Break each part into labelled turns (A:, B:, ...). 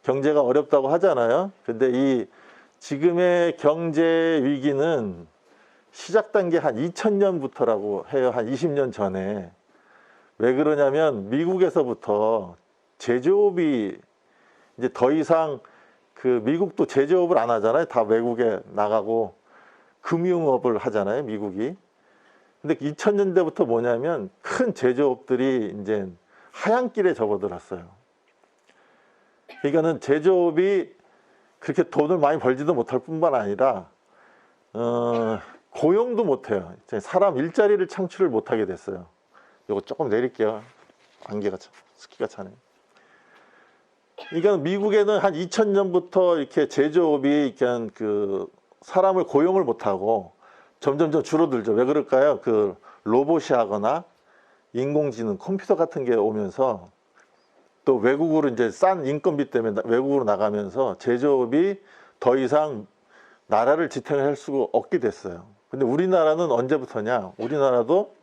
A: 경제가 어렵다고 하잖아요. 근데 이 지금의 경제 위기는 시작 단계 한 2000년부터라고 해요. 한 20년 전에. 왜 그러냐면 미국에서부터 제조업이 이제 더 이상 그 미국도 제조업을 안 하잖아요. 다 외국에 나가고 금융업을 하잖아요. 미국이. 근데 2000년대부터 뭐냐면 큰 제조업들이 이제 하얀길에 접어들었어요. 그러니까는 제조업이 그렇게 돈을 많이 벌지도 못할 뿐만 아니라 고용도 못해요. 사람 일자리를 창출을 못하게 됐어요. 이거 조금 내릴게요. 안개가 스키가 차네. 그러니까 미국에는 한 2000년부터 이렇게 제조업이 그냥 그 사람을 고용을 못하고 점점 줄어들죠. 왜 그럴까요? 그 로봇이 하거나 인공지능, 컴퓨터 같은 게 오면서 또 외국으로 이제 싼 인건비 때문에 외국으로 나가면서 제조업이 더 이상 나라를 지탱할 수가 없게 됐어요. 근데 우리나라는 언제부터냐? 우리나라도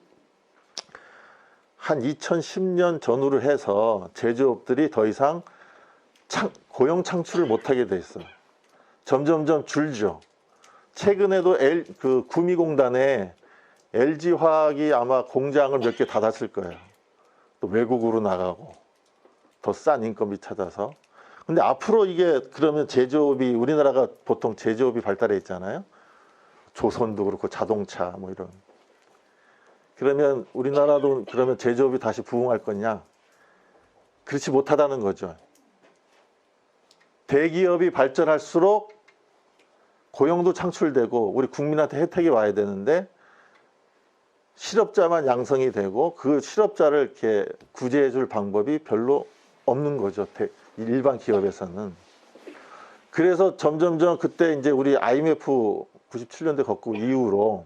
A: 한 2010년 전후로 해서 제조업들이 더 이상 고용 창출을 못하게 돼 있어요. 점점점 줄죠. 최근에도 그 구미공단에 LG화학이 아마 공장을 몇 개 닫았을 거예요. 또 외국으로 나가고 더 싼 인건비 찾아서. 근데 앞으로 이게 그러면 제조업이 우리나라가 보통 제조업이 발달해 있잖아요. 조선도 그렇고 자동차 뭐 이런. 그러면 우리나라도 그러면 제조업이 다시 부흥할 거냐? 그렇지 못하다는 거죠. 대기업이 발전할수록 고용도 창출되고 우리 국민한테 혜택이 와야 되는데 실업자만 양성이 되고 그 실업자를 이렇게 구제해 줄 방법이 별로 없는 거죠. 일반 기업에서는. 그래서 점점점 그때 이제 우리 IMF 97년대 겪고 이후로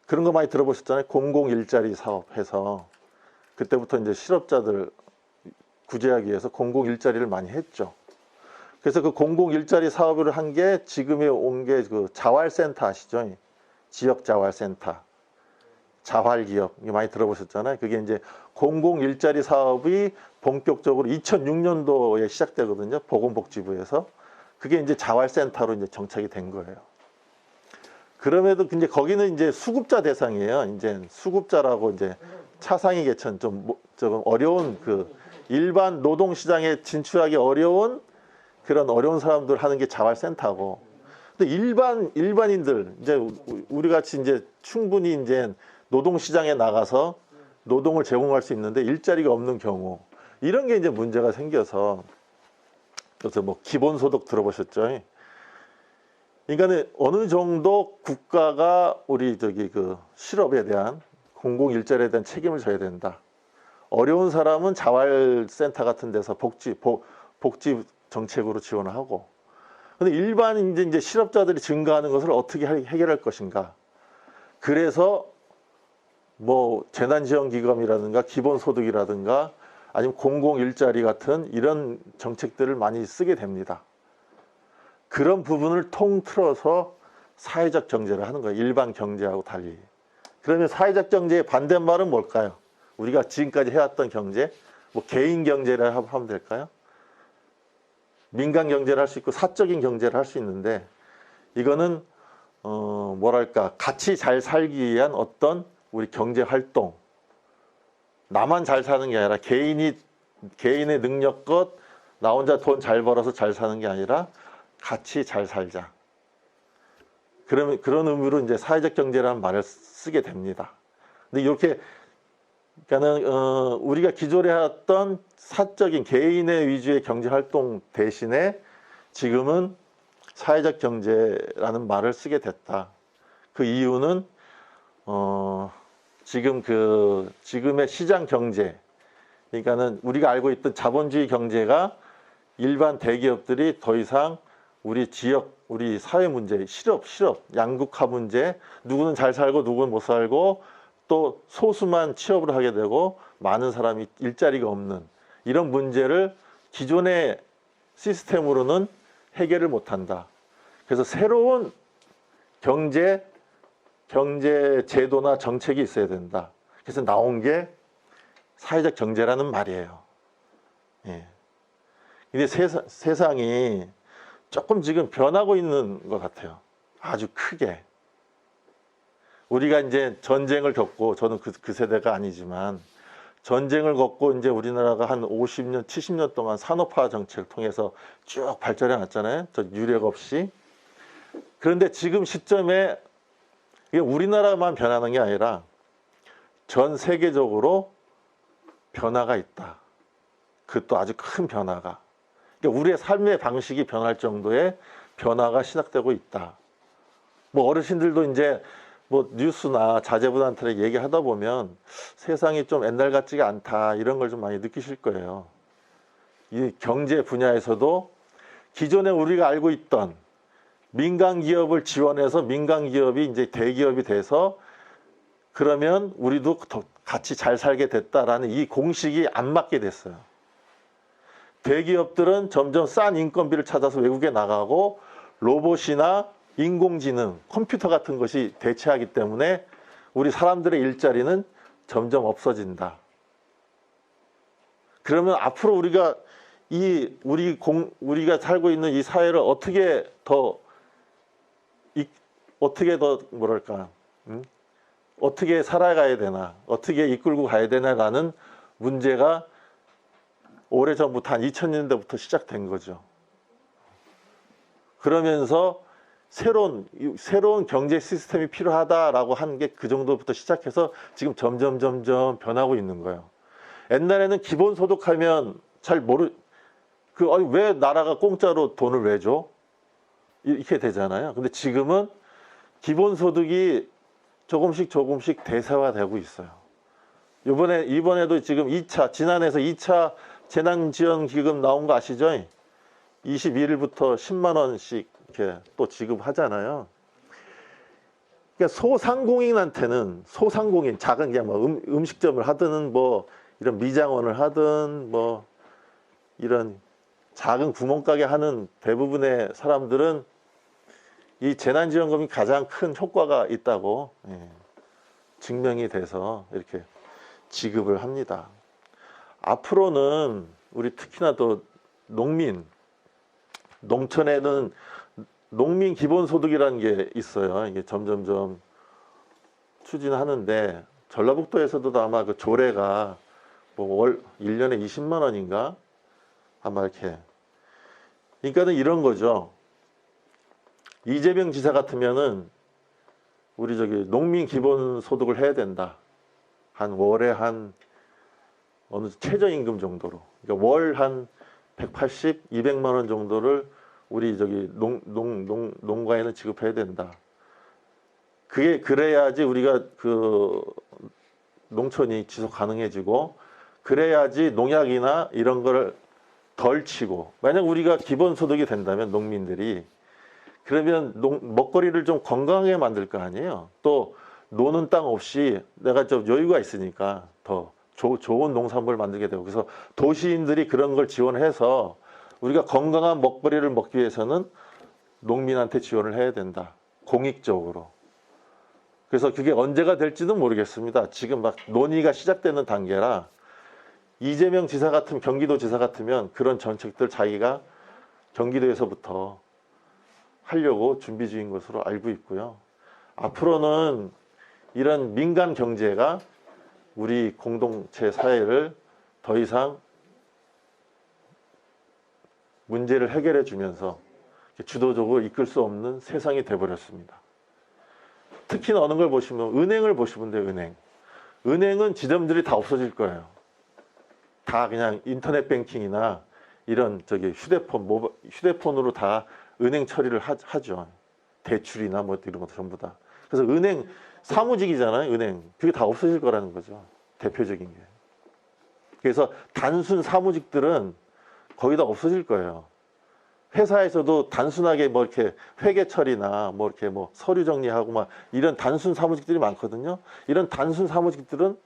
A: 그런 거 많이 들어보셨잖아요. 공공일자리 사업 해서 그때부터 이제 실업자들 구제하기 위해서 공공일자리를 많이 했죠. 그래서 그 공공일자리 사업을 한 게 지금에 온 게 그 자활센터 아시죠? 지역자활센터. 자활기업. 이거 많이 들어보셨잖아요. 그게 이제 공공일자리 사업이 본격적으로 2006년도에 시작되거든요. 보건복지부에서. 그게 이제 자활센터로 이제 정착이 된 거예요. 그럼에도 이제 거기는 이제 수급자 대상이에요. 이제 수급자라고 이제 차상위 계층 조금 어려운 그 일반 노동시장에 진출하기 어려운 그런 어려운 사람들 하는 게 자활센터고. 근데 일반인들 이제 우리 같이 이제 충분히 이제 노동시장에 나가서 노동을 제공할 수 있는데 일자리가 없는 경우 이런 게 이제 문제가 생겨서 그래서 뭐 기본소득 들어보셨죠? 그러니까 어느 정도 국가가 우리 그 실업에 대한 공공 일자리에 대한 책임을 져야 된다. 어려운 사람은 자활센터 같은 데서 복지 정책으로 지원을 하고. 근데 일반 이제 실업자들이 증가하는 것을 어떻게 해결할 것인가? 그래서 뭐 재난지원기금이라든가 기본소득이라든가 아니면 공공 일자리 같은 이런 정책들을 많이 쓰게 됩니다. 그런 부분을 통틀어서 사회적 경제를 하는 거예요. 일반 경제하고 달리. 그러면 사회적 경제의 반대말은 뭘까요? 우리가 지금까지 해왔던 경제, 뭐 개인 경제를 하면 될까요? 민간 경제를 할 수 있고 사적인 경제를 할 수 있는데 이거는 뭐랄까 같이 잘 살기 위한 어떤 우리 경제 활동, 나만 잘 사는 게 아니라 개인의 능력껏 나 혼자 돈 잘 벌어서 잘 사는 게 아니라 같이 잘 살자. 그러면 그런 의미로 이제 사회적 경제라는 말을 쓰게 됩니다. 근데 이렇게 그러니까는 우리가 기존에 해왔던 사적인 개인의 위주의 경제 활동 대신에 지금은 사회적 경제라는 말을 쓰게 됐다. 그 이유는 지금의 시장 경제, 그러니까는 우리가 알고 있던 자본주의 경제가 일반 대기업들이 더 이상 우리 지역, 우리 사회 문제, 실업, 양극화 문제, 누구는 잘 살고 누구는 못 살고 또 소수만 취업을 하게 되고 많은 사람이 일자리가 없는 이런 문제를 기존의 시스템으로는 해결을 못한다. 그래서 새로운 경제 제도나 정책이 있어야 된다. 그래서 나온 게 사회적 경제라는 말이에요. 예. 근데 세상이 조금 지금 변하고 있는 것 같아요. 아주 크게. 우리가 이제 전쟁을 겪고, 저는 그 세대가 아니지만, 전쟁을 겪고 이제 우리나라가 한 50년, 70년 동안 산업화 정책을 통해서 쭉 발전해 왔잖아요. 저 유례 없이. 그런데 지금 시점에 이게 우리나라만 변하는 게 아니라 전 세계적으로 변화가 있다. 그것도 아주 큰 변화가. 그러니까 우리의 삶의 방식이 변할 정도의 변화가 시작되고 있다. 뭐 어르신들도 이제 뭐 뉴스나 자제분한테 얘기하다 보면 세상이 좀 옛날 같지가 않다 이런 걸 좀 많이 느끼실 거예요. 이 경제 분야에서도 기존에 우리가 알고 있던 민간 기업을 지원해서 민간 기업이 이제 대기업이 돼서 그러면 우리도 더 같이 잘 살게 됐다라는 이 공식이 안 맞게 됐어요. 대기업들은 점점 싼 인건비를 찾아서 외국에 나가고 로봇이나 인공지능, 컴퓨터 같은 것이 대체하기 때문에 우리 사람들의 일자리는 점점 없어진다. 그러면 앞으로 우리가 우리가 살고 있는 이 사회를 어떻게 더 뭐랄까, 어떻게 살아가야 되나, 어떻게 이끌고 가야 되나라는 문제가 오래전부터 한 2000년대부터 시작된 거죠. 그러면서 새로운 경제 시스템이 필요하다라고 하는 게 그 정도부터 시작해서 지금 점점 변하고 있는 거예요. 옛날에는 기본소득 하면 잘 왜 나라가 공짜로 돈을 왜 줘? 이렇게 되잖아요. 근데 지금은 기본소득이 조금씩 대세화되고 있어요. 이번에도 지금 지난해에서 2차 재난지원기금 나온 거 아시죠? 21일부터 10만 원씩 이렇게 또 지급하잖아요. 그러니까 소상공인 작은 그냥 뭐 음식점을 하든 뭐 이런 미장원을 하든 뭐 이런 작은 구멍가게 하는 대부분의 사람들은 이 재난지원금이 가장 큰 효과가 있다고 증명이 돼서 이렇게 지급을 합니다. 앞으로는 우리 특히나 또 농촌에는 농민 기본소득이라는 게 있어요. 이게 점점점 추진하는데 전라북도에서도 아마 그 조례가 뭐 1년에 20만 원인가 아마 이렇게. 그러니까는 이런 거죠. 이재명 지사 같으면은 우리 농민 기본소득을 해야 된다. 한 월에 어느 최저임금 정도로. 그러니까 월 한 180, 200만 원 정도를 우리 농가에는 지급해야 된다. 그래야지 우리가 그 농촌이 지속 가능해지고 그래야지 농약이나 이런 걸 덜 치고 만약 우리가 기본소득이 된다면 농민들이 그러면 먹거리를 좀 건강하게 만들 거 아니에요. 또 노는 땅 없이 내가 좀 여유가 있으니까 더 좋은 농산물을 만들게 되고 그래서 도시인들이 그런 걸 지원해서 우리가 건강한 먹거리를 먹기 위해서는 농민한테 지원을 해야 된다. 공익적으로. 그래서 그게 언제가 될지는 모르겠습니다. 지금 막 논의가 시작되는 단계라 이재명 지사 같은 경기도 지사 같으면 그런 정책들 자기가 경기도에서부터 하려고 준비 중인 것으로 알고 있고요. 앞으로는 이런 민간 경제가 우리 공동체 사회를 더 이상 문제를 해결해 주면서 주도적으로 이끌 수 없는 세상이 돼버렸습니다. 특히나 어느 걸 보시면 은행을 보시면 돼요. 은행은 지점들이 다 없어질 거예요. 다 그냥 인터넷 뱅킹이나 이런 휴대폰으로 다 은행 처리를 하죠. 대출이나 뭐 이런 것도 전부 다. 그래서 은행 사무직이잖아요. 그게 다 없어질 거라는 거죠. 대표적인 게. 그래서 단순 사무직들은 거의 다 없어질 거예요. 회사에서도 단순하게 뭐 이렇게 회계 처리나 뭐 이렇게 뭐 서류 정리하고 막 이런 단순 사무직들이 많거든요. 이런 단순 사무직들은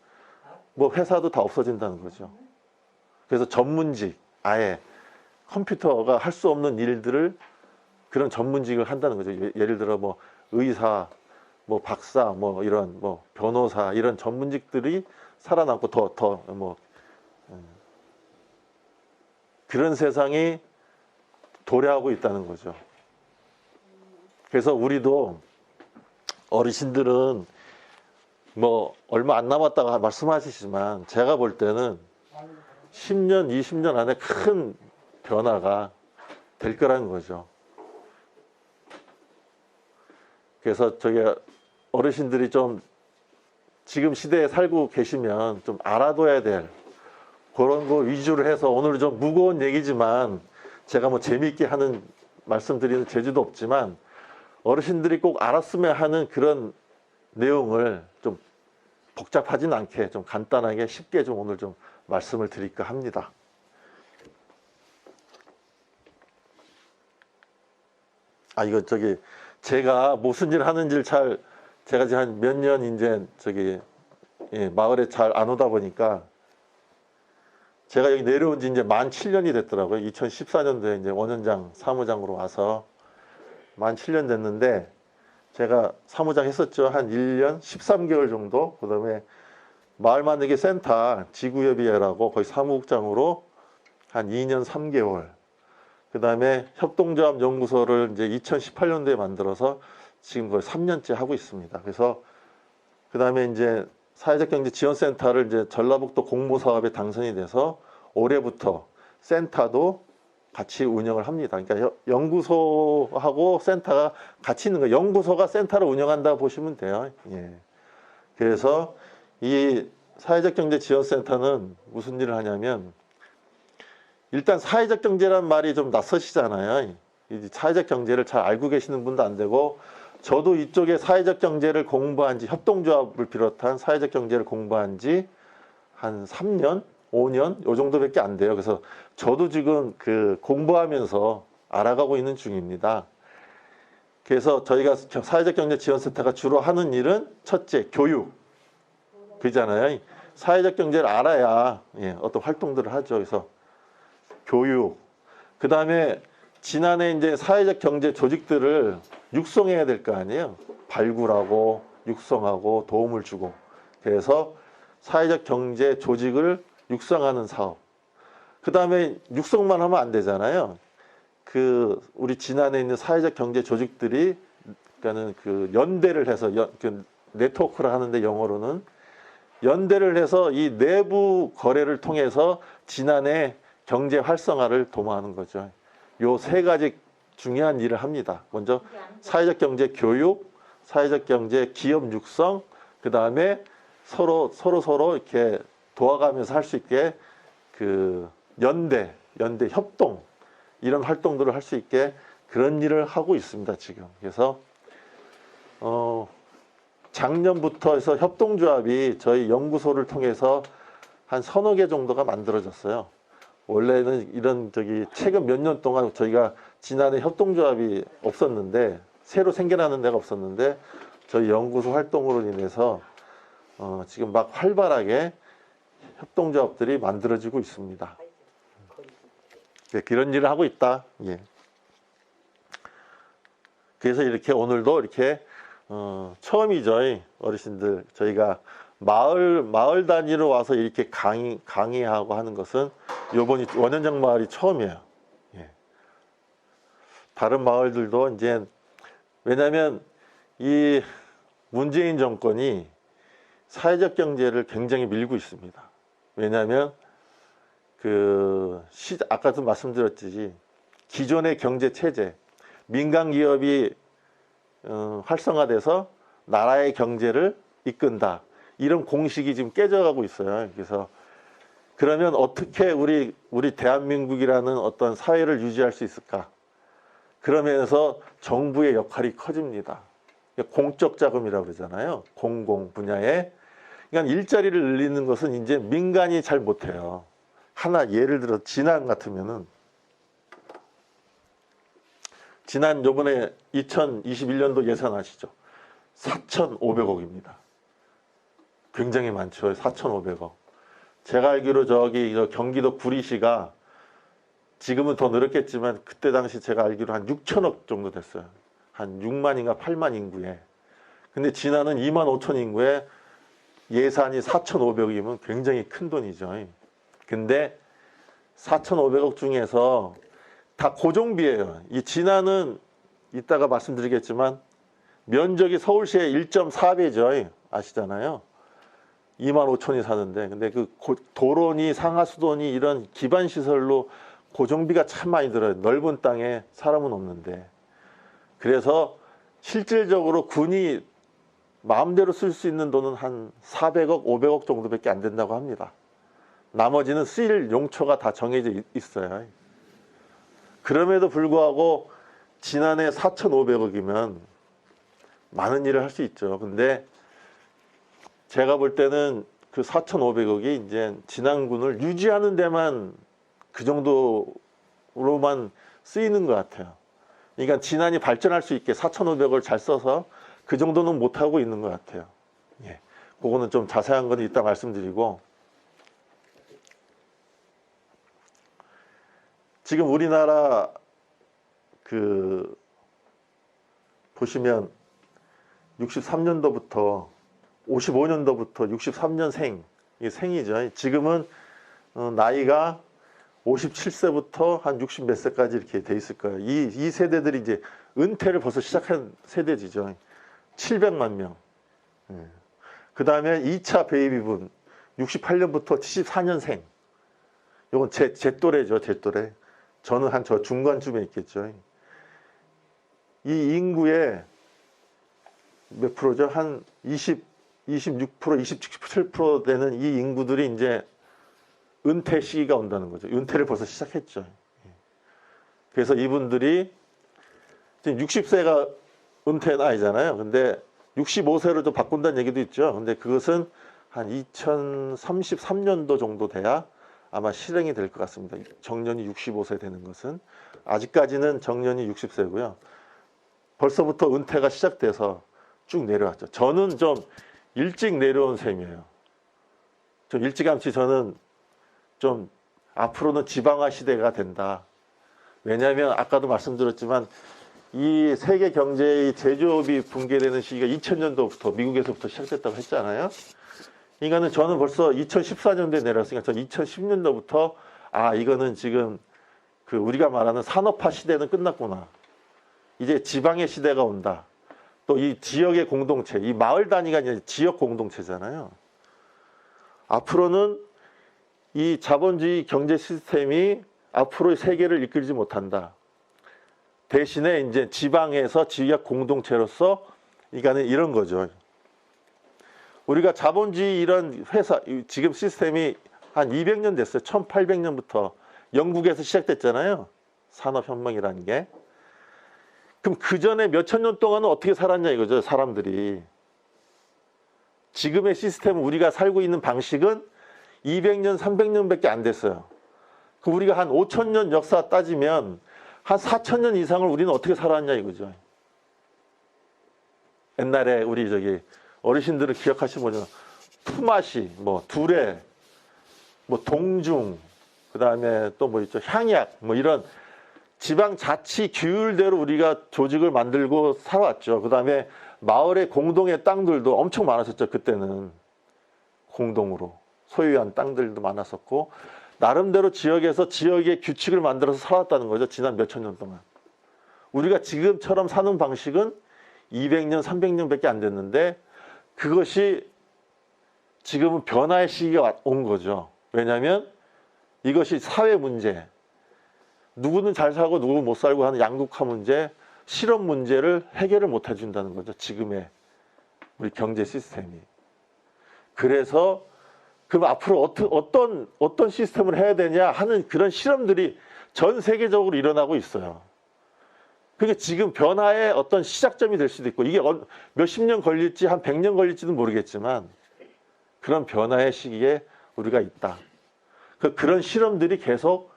A: 뭐 회사도 다 없어진다는 거죠. 그래서 전문직, 아예 컴퓨터가 할 수 없는 일들을 그런 전문직을 한다는 거죠. 예를 들어 뭐 의사, 뭐 박사, 뭐 이런 뭐 변호사 이런 전문직들이 살아남고 더 뭐 그런 세상이 도래하고 있다는 거죠. 그래서 우리도 어르신들은 뭐 얼마 안 남았다고 말씀하시지만 제가 볼 때는 10년, 20년 안에 큰 변화가 될 거라는 거죠. 그래서 저기 어르신들이 좀 지금 시대에 살고 계시면 좀 알아둬야 될 그런 거 위주로 해서 오늘 좀 무거운 얘기지만 제가 뭐 재미있게 하는 말씀드리는 재주도 없지만 어르신들이 꼭 알았으면 하는 그런 내용을 좀 복잡하진 않게 좀 간단하게 쉽게 좀 오늘 좀 말씀을 드릴까 합니다. 이거 저기 제가 무슨 일 하는지를 제가 이제 한 몇 년 이제 저기 마을에 잘 안 오다 보니까 제가 여기 내려온 지 이제 만 7년이 됐더라고요. 2014년도에 이제 원현장 사무장으로 와서 만 7년 됐는데 제가 사무장 했었죠. 한 1년 13개월 정도. 그 다음에 마을 만들기 센터 지구협의회라고 거기 사무국장으로 한 2년 3개월. 그 다음에 협동조합 연구소를 이제 2018년도에 만들어서 지금 거의 3년째 하고 있습니다. 그래서 그 다음에 이제 사회적 경제 지원센터를 이제 전라북도 공모사업에 당선이 돼서 올해부터 센터도 같이 운영을 합니다. 그러니까 연구소하고 센터가 같이 있는 거예요. 연구소가 센터를 운영한다 보시면 돼요. 예. 그래서 이 사회적 경제 지원센터는 무슨 일을 하냐면 일단 사회적 경제란 말이 좀 낯서시잖아요. 이 사회적 경제를 잘 알고 계시는 분도 안 되고 저도 이쪽에 사회적 경제를 공부한 지 협동조합을 비롯한 사회적 경제를 공부한 지 한 3년, 5년 요 정도밖에 안 돼요. 그래서 저도 지금 그 공부하면서 알아가고 있는 중입니다. 그래서 저희가 사회적 경제 지원센터가 주로 하는 일은 첫째, 교육. 그잖아요. 사회적 경제를 알아야 어떤 활동들을 하죠. 그래서 교육. 그 다음에 지난해 이제 사회적 경제 조직들을 육성해야 될 거 아니에요. 발굴하고 육성하고 도움을 주고. 그래서 사회적 경제 조직을 육성하는 사업. 그 다음에 육성만 하면 안 되잖아요. 우리 지난해 있는 사회적 경제 조직들이 그러니까는 그 연대를 해서 그 네트워크를 하는데 영어로는 연대를 해서 이 내부 거래를 통해서 지난해 경제 활성화를 도모하는 거죠. 요 세 가지 중요한 일을 합니다. 먼저 사회적 경제 교육, 사회적 경제 기업 육성, 그 다음에 서로 이렇게 도와가면서 할 수 있게 그 연대 협동 이런 활동들을 할 수 있게 그런 일을 하고 있습니다, 지금. 그래서 작년부터 해서 협동조합이 저희 연구소를 통해서 한 서너 개 정도가 만들어졌어요. 원래는 이런 최근 몇 년 동안 저희가 지난해 협동조합이 없었는데 새로 생겨나는 데가 없었는데 저희 연구소 활동으로 인해서 지금 막 활발하게 협동조합들이 만들어지고 있습니다. 그런 일을 하고 있다. 예. 그래서 이렇게 오늘도 이렇게 처음이죠. 어르신들 저희가 마을 단위로 와서 이렇게 강의하고 하는 것은 요번이 원현장 마을이 처음이에요. 예. 다른 마을들도 이제 왜냐하면 이 문재인 정권이 사회적 경제를 굉장히 밀고 있습니다. 왜냐하면 아까도 말씀드렸듯이 기존의 경제 체제, 민간 기업이 활성화돼서 나라의 경제를 이끈다. 이런 공식이 지금 깨져가고 있어요. 그래서 그러면 어떻게 우리 대한민국이라는 어떤 사회를 유지할 수 있을까? 그러면서 정부의 역할이 커집니다. 공적 자금이라고 그러잖아요. 공공 분야에. 그러니까 일자리를 늘리는 것은 이제 민간이 잘 못해요. 하나 예를 들어 지난 같으면은 지난 요번에 2021년도 예산 아시죠? 4,500억입니다. 굉장히 많죠. 4,500억. 제가 알기로 경기도 구리시가 지금은 더 늘었겠지만 그때 당시 제가 알기로 한 6천억 정도 됐어요. 한 6만인가 8만 인구에. 근데 지난은 2만 5천 인구에 예산이 4,500억이면 굉장히 큰 돈이죠. 근데 4,500억 중에서 다 고정비예요. 이 진안은 이따가 말씀드리겠지만 면적이 서울시의 1.4배죠. 아시잖아요. 2만 5천이 사는데, 근데 그 도로니 상하수도니 이런 기반 시설로 고정비가 참 많이 들어요. 넓은 땅에 사람은 없는데. 그래서 실질적으로 군이 마음대로 쓸 수 있는 돈은 한 400억, 500억 정도밖에 안 된다고 합니다. 나머지는 쓰일 용처가 다 정해져 있어요. 그럼에도 불구하고 지난해 4,500억이면 많은 일을 할 수 있죠. 근데 제가 볼 때는 그 4,500억이 이제 진안군을 유지하는 데만 그 정도로만 쓰이는 것 같아요. 그러니까 진안이 발전할 수 있게 4,500억을 잘 써서 그 정도는 못하고 있는 것 같아요. 예. 그거는 좀 자세한 건 이따 말씀드리고, 지금 우리나라 그 보시면 63년도부터 55년도부터 63년생, 이게 생이죠. 지금은 나이가 57세부터 한 60 몇 세까지 이렇게 돼 있을 거예요. 이 세대들이 이제 은퇴를 벌써 시작한 세대지죠. 700만 명. 그 다음에 2차 베이비붐, 68년부터 74년생. 이건 제 또래죠, 제 또래. 저는 한 저 중간쯤에 있겠죠. 이 인구의 몇 프로죠? 한 26%, 27% 되는 이 인구들이 이제 은퇴 시기가 온다는 거죠. 은퇴를 벌써 시작했죠. 그래서 이분들이 지금 60세가 은퇴 나이잖아요. 근데 65세로 좀 바꾼다는 얘기도 있죠. 근데 그것은 한 2033년도 정도 돼야 아마 실행이 될 것 같습니다. 정년이 65세 되는 것은. 아직까지는 정년이 60세고요. 벌써부터 은퇴가 시작돼서 쭉 내려왔죠. 저는 좀 일찍 내려온 셈이에요. 좀 일찌감치 저는 좀 앞으로는 지방화 시대가 된다. 왜냐하면 아까도 말씀드렸지만 이 세계 경제의 제조업이 붕괴되는 시기가 2000년도부터 미국에서부터 시작됐다고 했잖아요. 그러니까는 저는 벌써 2014년도에 내려왔으니까 전 2010년도부터 이거는 지금 그 우리가 말하는 산업화 시대는 끝났구나. 이제 지방의 시대가 온다. 또 이 지역의 공동체, 이 마을 단위가 아니라 지역 공동체잖아요. 앞으로는 이 자본주의 경제 시스템이 앞으로의 세계를 이끌지 못한다. 대신에 이제 지방에서 지역 공동체로서 이거는 이런 거죠. 우리가 자본주의 이런 회사, 지금 시스템이 한 200년 됐어요. 1800년부터 영국에서 시작됐잖아요. 산업혁명이라는 게. 그럼 그 전에 몇천 년 동안은 어떻게 살았냐 이거죠, 사람들이. 지금의 시스템, 우리가 살고 있는 방식은 200년, 300년밖에 안 됐어요. 그럼 우리가 한 5,000년 역사 따지면 한 4,000년 이상을 우리는 어떻게 살았냐 이거죠. 옛날에 우리 저기 어르신들은 기억하시면 뭐죠? 품앗이, 뭐 두레, 뭐 동중, 그 다음에 또 뭐 있죠? 향약, 뭐 이런 지방자치 규율대로 우리가 조직을 만들고 살아왔죠. 그 다음에 마을의 공동의 땅들도 엄청 많았었죠. 그때는 공동으로 소유한 땅들도 많았었고 나름대로 지역에서 지역의 규칙을 만들어서 살았다는 거죠. 지난 몇천 년 동안. 우리가 지금처럼 사는 방식은 200년, 300년밖에 안 됐는데 그것이 지금은 변화의 시기가 온 거죠. 왜냐하면 이것이 사회 문제, 누구는 잘 살고 누구는 못 살고 하는 양극화 문제, 실업 문제를 해결을 못 해준다는 거죠. 지금의 우리 경제 시스템이. 그래서 그럼 앞으로 어떤 시스템을 해야 되냐 하는 그런 실험들이 전 세계적으로 일어나고 있어요. 그게 지금 변화의 어떤 시작점이 될 수도 있고 이게 몇십 년 걸릴지 한 100년 걸릴지는 모르겠지만 그런 변화의 시기에 우리가 있다. 그런 실험들이 계속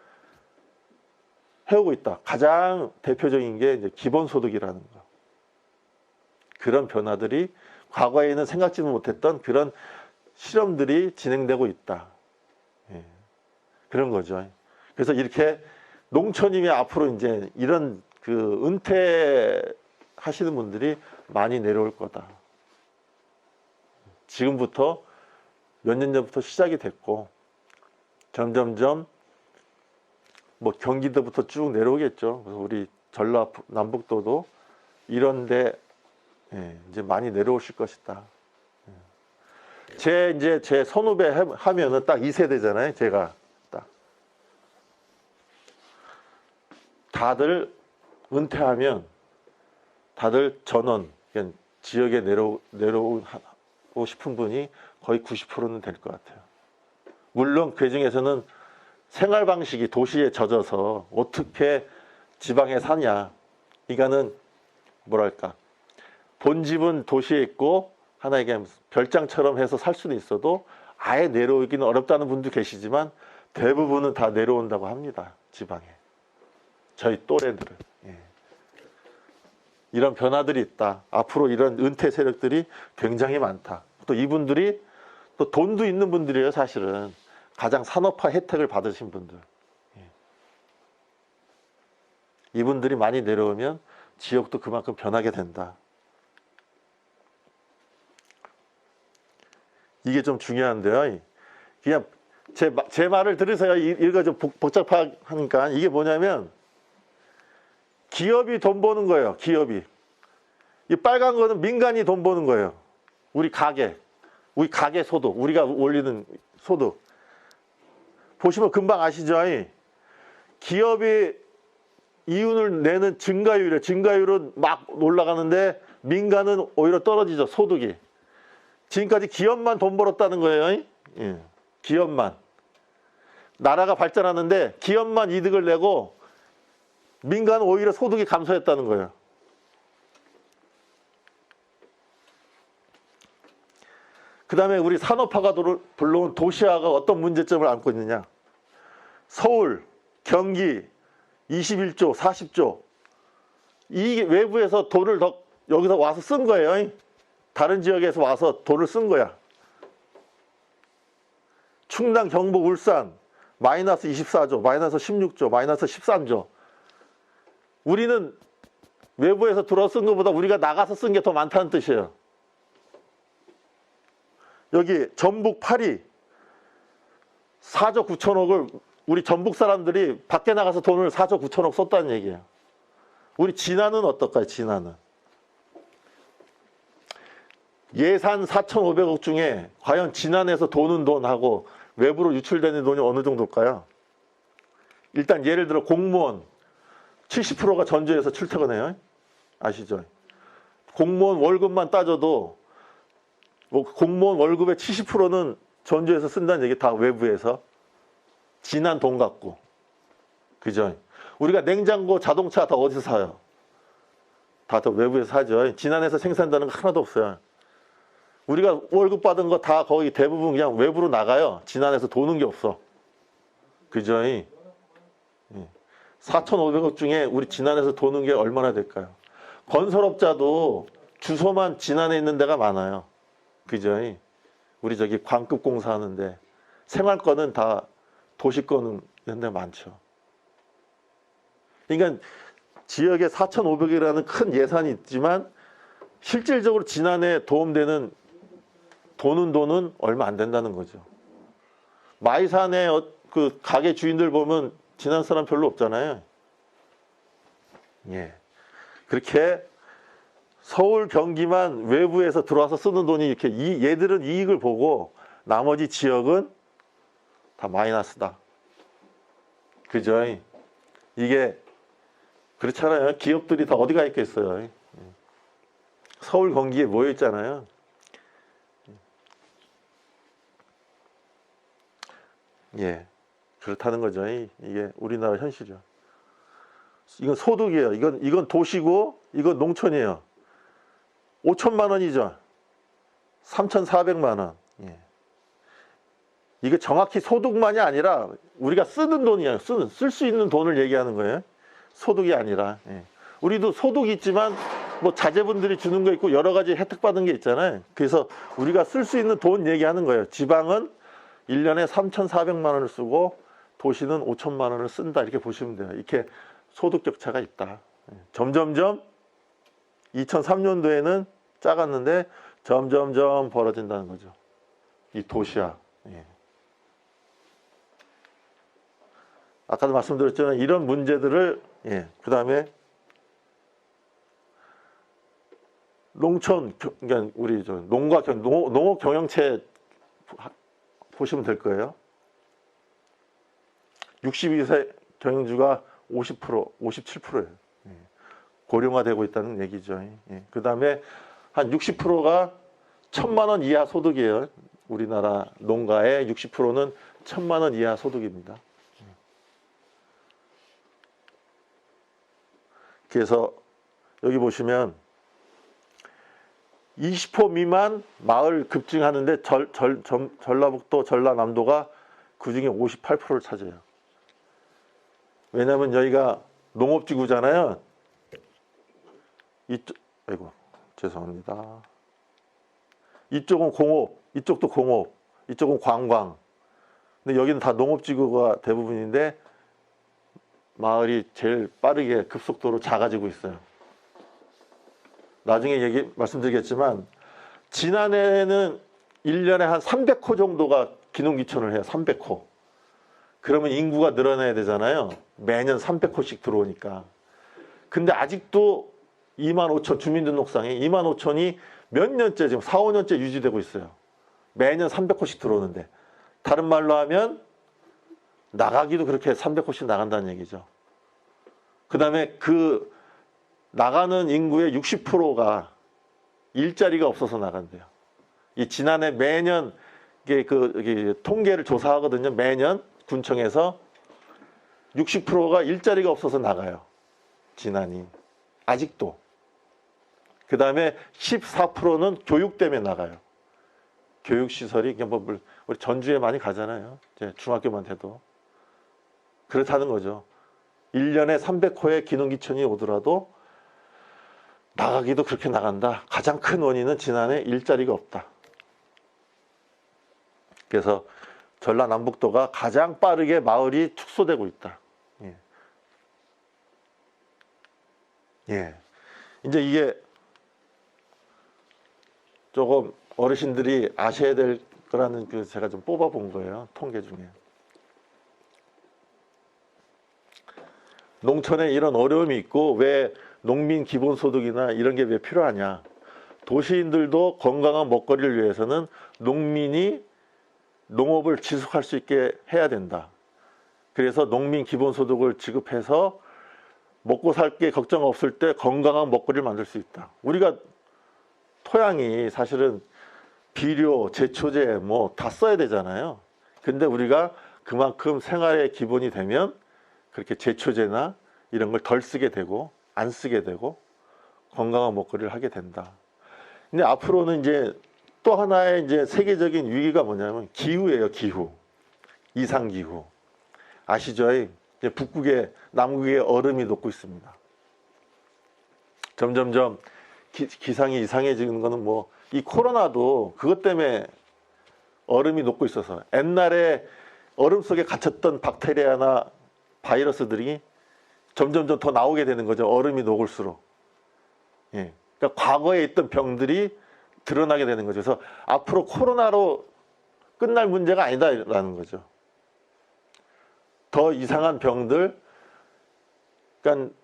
A: 해오고 있다. 가장 대표적인 게 이제 기본소득이라는 거. 그런 변화들이 과거에는 생각지도 못했던 그런 실험들이 진행되고 있다. 예. 그런 거죠. 그래서 이렇게 농촌이면 앞으로 이제 이런 그 은퇴하시는 분들이 많이 내려올 거다. 지금부터 몇 년 전부터 시작이 됐고 점점점 뭐 경기도부터 쭉 내려오겠죠. 그래서 우리 전라남북도도 이런데 이제 많이 내려오실 것이다. 제 선후배 하면은 딱 2세대잖아요. 제가 딱 다들 은퇴하면 다들 전원 그냥 지역에 내려오고 싶은 분이 거의 90%는 될 것 같아요. 물론 그 중에서는 생활 방식이 도시에 젖어서 어떻게 지방에 사냐. 이거는 뭐랄까 본집은 도시에 있고 하나 얘기하면 별장처럼 해서 살 수는 있어도 아예 내려오기는 어렵다는 분도 계시지만 대부분은 다 내려온다고 합니다. 지방에. 저희 또래들은. 이런 변화들이 있다. 앞으로 이런 은퇴 세력들이 굉장히 많다. 또 이분들이 또 돈도 있는 분들이에요. 사실은. 가장 산업화 혜택을 받으신 분들. 이분들이 많이 내려오면 지역도 그만큼 변하게 된다. 이게 좀 중요한데요. 그냥 제 말을 들으세요. 이거 좀 복잡하니까. 이게 뭐냐면 기업이 돈 버는 거예요. 기업이. 이 빨간 거는 민간이 돈 버는 거예요. 우리 가게 소득, 우리가 올리는 소득. 보시면 금방 아시죠? 기업이 이윤을 내는 증가율은 막 올라가는데 민간은 오히려 떨어지죠. 소득이. 지금까지 기업만 돈 벌었다는 거예요. 기업만. 나라가 발전하는데 기업만 이득을 내고 민간은 오히려 소득이 감소했다는 거예요. 그 다음에 우리 산업화가 불러온 도시화가 어떤 문제점을 안고 있느냐. 서울, 경기 21조, 40조. 이 외부에서 돈을 더 여기서 와서 쓴 거예요. 다른 지역에서 와서 돈을 쓴 거야. 충남, 경북, 울산 마이너스 24조, 마이너스 16조, 마이너스 13조. 우리는 외부에서 들어 쓴 것보다 우리가 나가서 쓴 게 더 많다는 뜻이에요. 여기 전북 파리 4조 9천억을 우리 전북 사람들이 밖에 나가서 돈을 4조 9천억 썼다는 얘기예요. 우리 진안은 어떨까요? 진안은. 예산 4,500억 중에 과연 진안에서 도는 돈하고 외부로 유출되는 돈이 어느 정도일까요? 일단 예를 들어 공무원 70%가 전주에서 출퇴근해요. 아시죠? 공무원 월급만 따져도 공무원 월급의 70%는 전주에서 쓴다는 얘기 다 외부에서. 진한 돈 갖고. 그죠? 우리가 냉장고, 자동차 다 어디서 사요? 다 외부에서 사죠. 진안에서 생산되는 거 하나도 없어요. 우리가 월급 받은 거 다 거의 대부분 그냥 외부로 나가요. 진안에서 도는 게 없어. 그죠? 4,500억 중에 우리 진안에서 도는 게 얼마나 될까요? 건설업자도 주소만 진안에 있는 데가 많아요. 그죠? 우리 저기 광급 공사하는데 생활권은 다 도시권은 이런 데 많죠. 그러니까 지역에 4,500이라는 큰 예산이 있지만 실질적으로 진안에 도움되는 도는 돈은 얼마 안 된다는 거죠. 마이산의 그 가게 주인들 보면 진안 사람 별로 없잖아요. 그렇게 서울, 경기만 외부에서 들어와서 쓰는 돈이 이렇게 얘들은 이익을 보고 나머지 지역은 다 마이너스다. 그죠? 이게 그렇잖아요. 기업들이 다 어디가 있겠어요. 서울, 경기에 모여 있잖아요. 그렇다는 거죠. 이게 우리나라 현실이죠. 이건 소득이에요. 이건 도시고 이건 농촌이에요. 5천만 원이죠. 3,400만 원. 이게 정확히 소득만이 아니라 우리가 쓰는 돈이에요. 쓸 수 있는 돈을 얘기하는 거예요. 소득이 아니라. 우리도 소득이 있지만 뭐 자제분들이 주는 거 있고 여러 가지 혜택 받은 게 있잖아요. 그래서 우리가 쓸 수 있는 돈 얘기하는 거예요. 지방은 1년에 3,400만 원을 쓰고 도시는 5천만 원을 쓴다. 이렇게 보시면 돼요. 이렇게 소득 격차가 있다. 점점점 2003년도에는 작았는데 점점점 벌어진다는 거죠. 이 도시화. 아까도 말씀드렸지만 이런 문제들을 그 다음에 농촌 그러니까 우리 농업 경영체 보시면 될 거예요. 62세 경영주가 50%, 57%예요. 고령화되고 있다는 얘기죠. 그 다음에 한 60%가 1,000만 원 이하 소득이에요. 우리나라 농가의 60%는 1,000만 원 이하 소득입니다. 그래서 여기 보시면 20호 미만 마을 급증하는데 전라북도, 전라남도가 그중에 58%를 차지해요. 왜냐하면 여기가 농업지구잖아요. 아이고 죄송합니다. 이쪽은 공업, 이쪽도 공업, 이쪽은 관광. 근데 여기는 다 농업지구가 대부분인데 마을이 제일 빠르게 급속도로 작아지고 있어요. 나중에 말씀드리겠지만 지난해에는 1년에 한 300호 정도가 기농기촌을 해요. 300호. 그러면 인구가 늘어나야 되잖아요. 매년 300호씩 들어오니까. 근데 아직도 25,000 주민등록상에 25,000이 몇 년째 지금 4, 5년째 유지되고 있어요. 매년 300호씩 들어오는데 다른 말로 하면 나가기도 그렇게 300호씩 나간다는 얘기죠. 그 다음에 그 나가는 인구의 60%가 일자리가 없어서 나간대요. 이 지난해 매년 이게 통계를 조사하거든요. 매년 군청에서 60%가 일자리가 없어서 나가요. 지난이 아직도. 그 다음에 14%는 교육 때문에 나가요. 교육시설이 그냥 우리 전주에 많이 가잖아요. 이제 중학교만 돼도 그렇다는 거죠. 1년에 300호의 기농기촌이 오더라도 나가기도 그렇게 나간다. 가장 큰 원인은 지난해 일자리가 없다. 그래서 전라남북도가 가장 빠르게 마을이 축소되고 있다. 이제 이게 조금 어르신들이 아셔야 될 거라는 제가 좀 뽑아 본 거예요. 통계 중에. 농촌에 이런 어려움이 있고 왜 농민 기본소득이나 이런 게 왜 필요하냐. 도시인들도 건강한 먹거리를 위해서는 농민이 농업을 지속할 수 있게 해야 된다. 그래서 농민 기본소득을 지급해서 먹고 살 게 걱정 없을 때 건강한 먹거리를 만들 수 있다. 우리가 토양이 사실은 비료, 제초제 뭐 다 써야 되잖아요. 근데 우리가 그만큼 생활의 기본이 되면 그렇게 제초제나 이런 걸 덜 쓰게 되고 안 쓰게 되고 건강한 먹거리를 하게 된다. 근데 앞으로는 이제 또 하나의 이제 세계적인 위기가 뭐냐면 기후예요. 기후. 이상기후. 아시죠? 이제 북극에 남극에 얼음이 녹고 있습니다. 점점점 기상이 이상해지는 거는 뭐 이 코로나도 그것 때문에 얼음이 녹고 있어서 옛날에 얼음 속에 갇혔던 박테리아나 바이러스들이 점점점 더 나오게 되는 거죠. 얼음이 녹을수록. 그러니까 과거에 있던 병들이 드러나게 되는 거죠. 그래서 앞으로 코로나로 끝날 문제가 아니다라는 거죠. 더 이상한 병들, 그러니까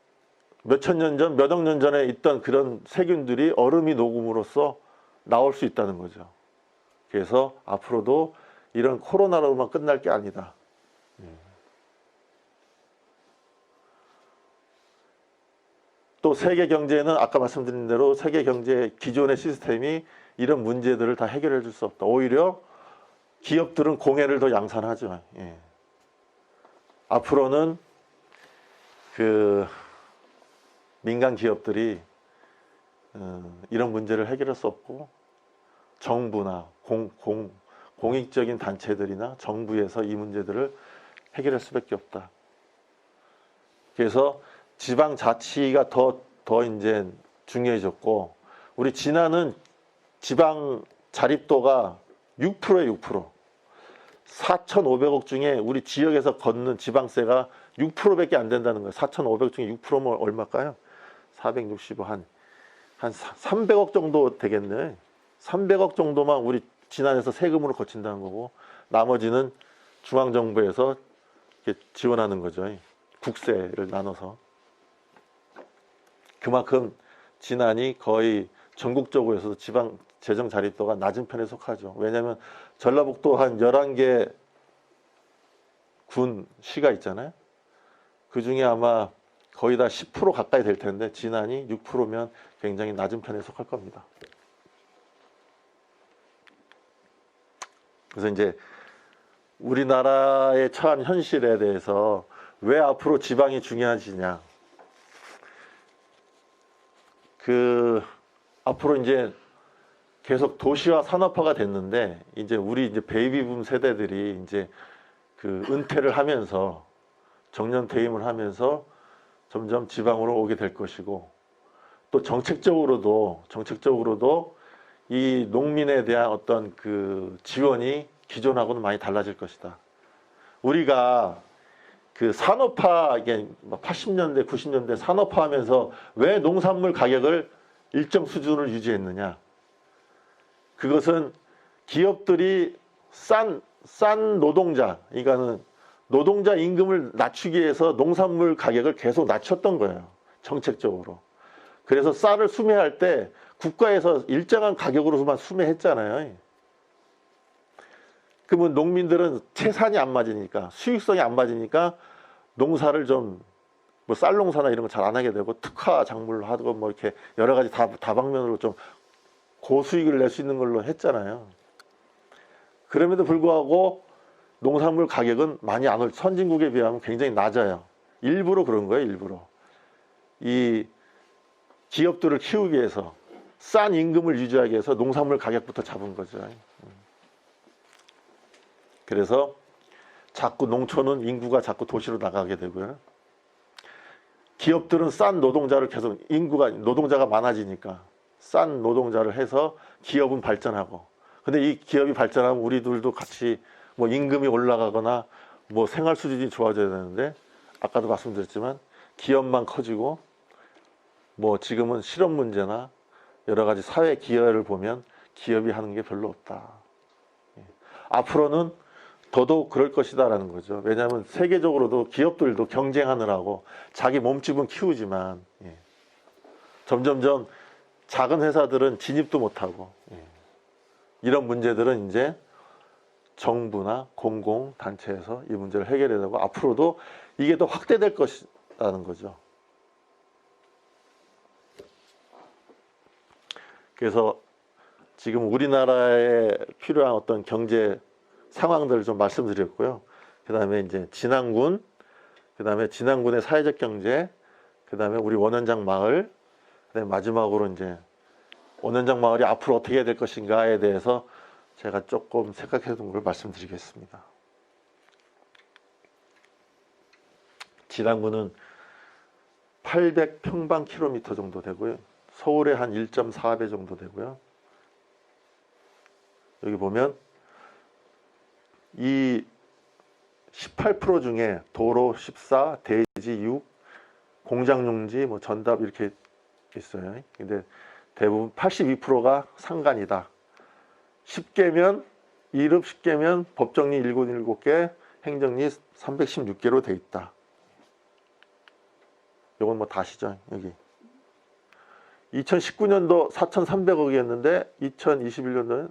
A: 몇천 년 전, 몇 억 년 전에 있던 그런 세균들이 얼음이 녹음으로써 나올 수 있다는 거죠. 그래서 앞으로도 이런 코로나로만 끝날 게 아니다. 또 세계 경제는 아까 말씀드린 대로 세계 경제 기존의 시스템이 이런 문제들을 다 해결해 줄 수 없다. 오히려 기업들은 공해를 더 양산하죠. 앞으로는 민간 기업들이 이런 문제를 해결할 수 없고 정부나 공익적인 단체들이나 정부에서 이 문제들을 해결할 수밖에 없다. 그래서 지방자치가 더 이제 중요해졌고 우리 진안은 지방 자립도가 6%에 6%. 4,500억 중에 우리 지역에서 걷는 지방세가 6%밖에 안 된다는 거예요. 4,500억 중에 6%면 얼마일까요? 465, 한 300억 정도 되겠네. 300억 정도만 우리 진안에서 세금으로 거친다는 거고 나머지는 중앙정부에서 이렇게 지원하는 거죠. 국세를 나눠서. 그만큼 진안이 거의 전국적으로서 지방 재정 자립도가 낮은 편에 속하죠. 왜냐하면 전라북도 한 11개 군 시가 있잖아요. 그 중에 아마 거의 다 10% 가까이 될 텐데 진안이 6%면 굉장히 낮은 편에 속할 겁니다. 그래서 이제 우리나라의 처한 현실에 대해서 왜 앞으로 지방이 중요하지냐. 앞으로 이제 계속 도시화 산업화가 됐는데 이제 우리 이제 베이비붐 세대들이 이제 은퇴를 하면서 정년 퇴임을 하면서 점점 지방으로 오게 될 것이고, 또 정책적으로도 이 농민에 대한 어떤 지원이 기존하고는 많이 달라질 것이다. 우리가 산업화, 이게 80년대, 90년대 산업화하면서 왜 농산물 가격을 일정 수준을 유지했느냐? 그것은 기업들이 싼 노동자, 그러니까는 노동자 임금을 낮추기 위해서 농산물 가격을 계속 낮췄던 거예요. 정책적으로. 그래서 쌀을 수매할 때 국가에서 일정한 가격으로만 수매했잖아요. 그러면 농민들은 채산이 안 맞으니까, 수익성이 안 맞으니까 농사를 좀 쌀농사나 이런 거 잘 안 하게 되고 특화 작물을 하고 뭐 이렇게 여러 가지 다방면으로 좀 고수익을 낼 수 있는 걸로 했잖아요. 그럼에도 불구하고 농산물 가격은 많이 안 올, 선진국에 비하면 굉장히 낮아요. 일부러 그런 거예요, 일부러. 이 기업들을 키우기 위해서, 싼 임금을 유지하기 위해서 농산물 가격부터 잡은 거죠. 그래서 자꾸 농촌은 인구가 자꾸 도시로 나가게 되고요. 기업들은 싼 노동자를 계속, 노동자가 많아지니까 싼 노동자를 해서 기업은 발전하고, 근데 이 기업이 발전하면 우리들도 같이 뭐 임금이 올라가거나 뭐 생활 수준이 좋아져야 되는데, 아까도 말씀드렸지만 기업만 커지고 뭐 지금은 실업 문제나 여러 가지 사회 기여를 보면 기업이 하는 게 별로 없다. 앞으로는 더더욱 그럴 것이다라는 거죠. 왜냐하면 세계적으로도 기업들도 경쟁하느라고 자기 몸집은 키우지만 점점점 작은 회사들은 진입도 못하고, 이런 문제들은 이제 정부나 공공단체에서 이 문제를 해결해야 되고, 앞으로도 이게 더 확대될 것이라는 거죠. 그래서 지금 우리나라에 필요한 어떤 경제 상황들을 좀 말씀드렸고요. 그 다음에 이제 진안군, 그 다음에 진안군의 사회적 경제, 그 다음에 우리 원원장 마을, 그 다음에 마지막으로 이제 원원장 마을이 앞으로 어떻게 해야 될 것인가에 대해서 제가 조금 생각해 둔 걸 말씀드리겠습니다. 진안군은 800평방킬로미터 정도 되고요. 서울의 한 1.4배 정도 되고요. 여기 보면 이 18% 중에 도로 14, 대지 6, 공장용지, 뭐 전답 이렇게 있어요. 근데 대부분 82%가 상간이다. 10개면 2급 10개면 법정리 77개, 행정리 316개로 돼 있다. 이건 뭐 다시죠, 여기. 2019년도 4,300억이었는데 2021년도는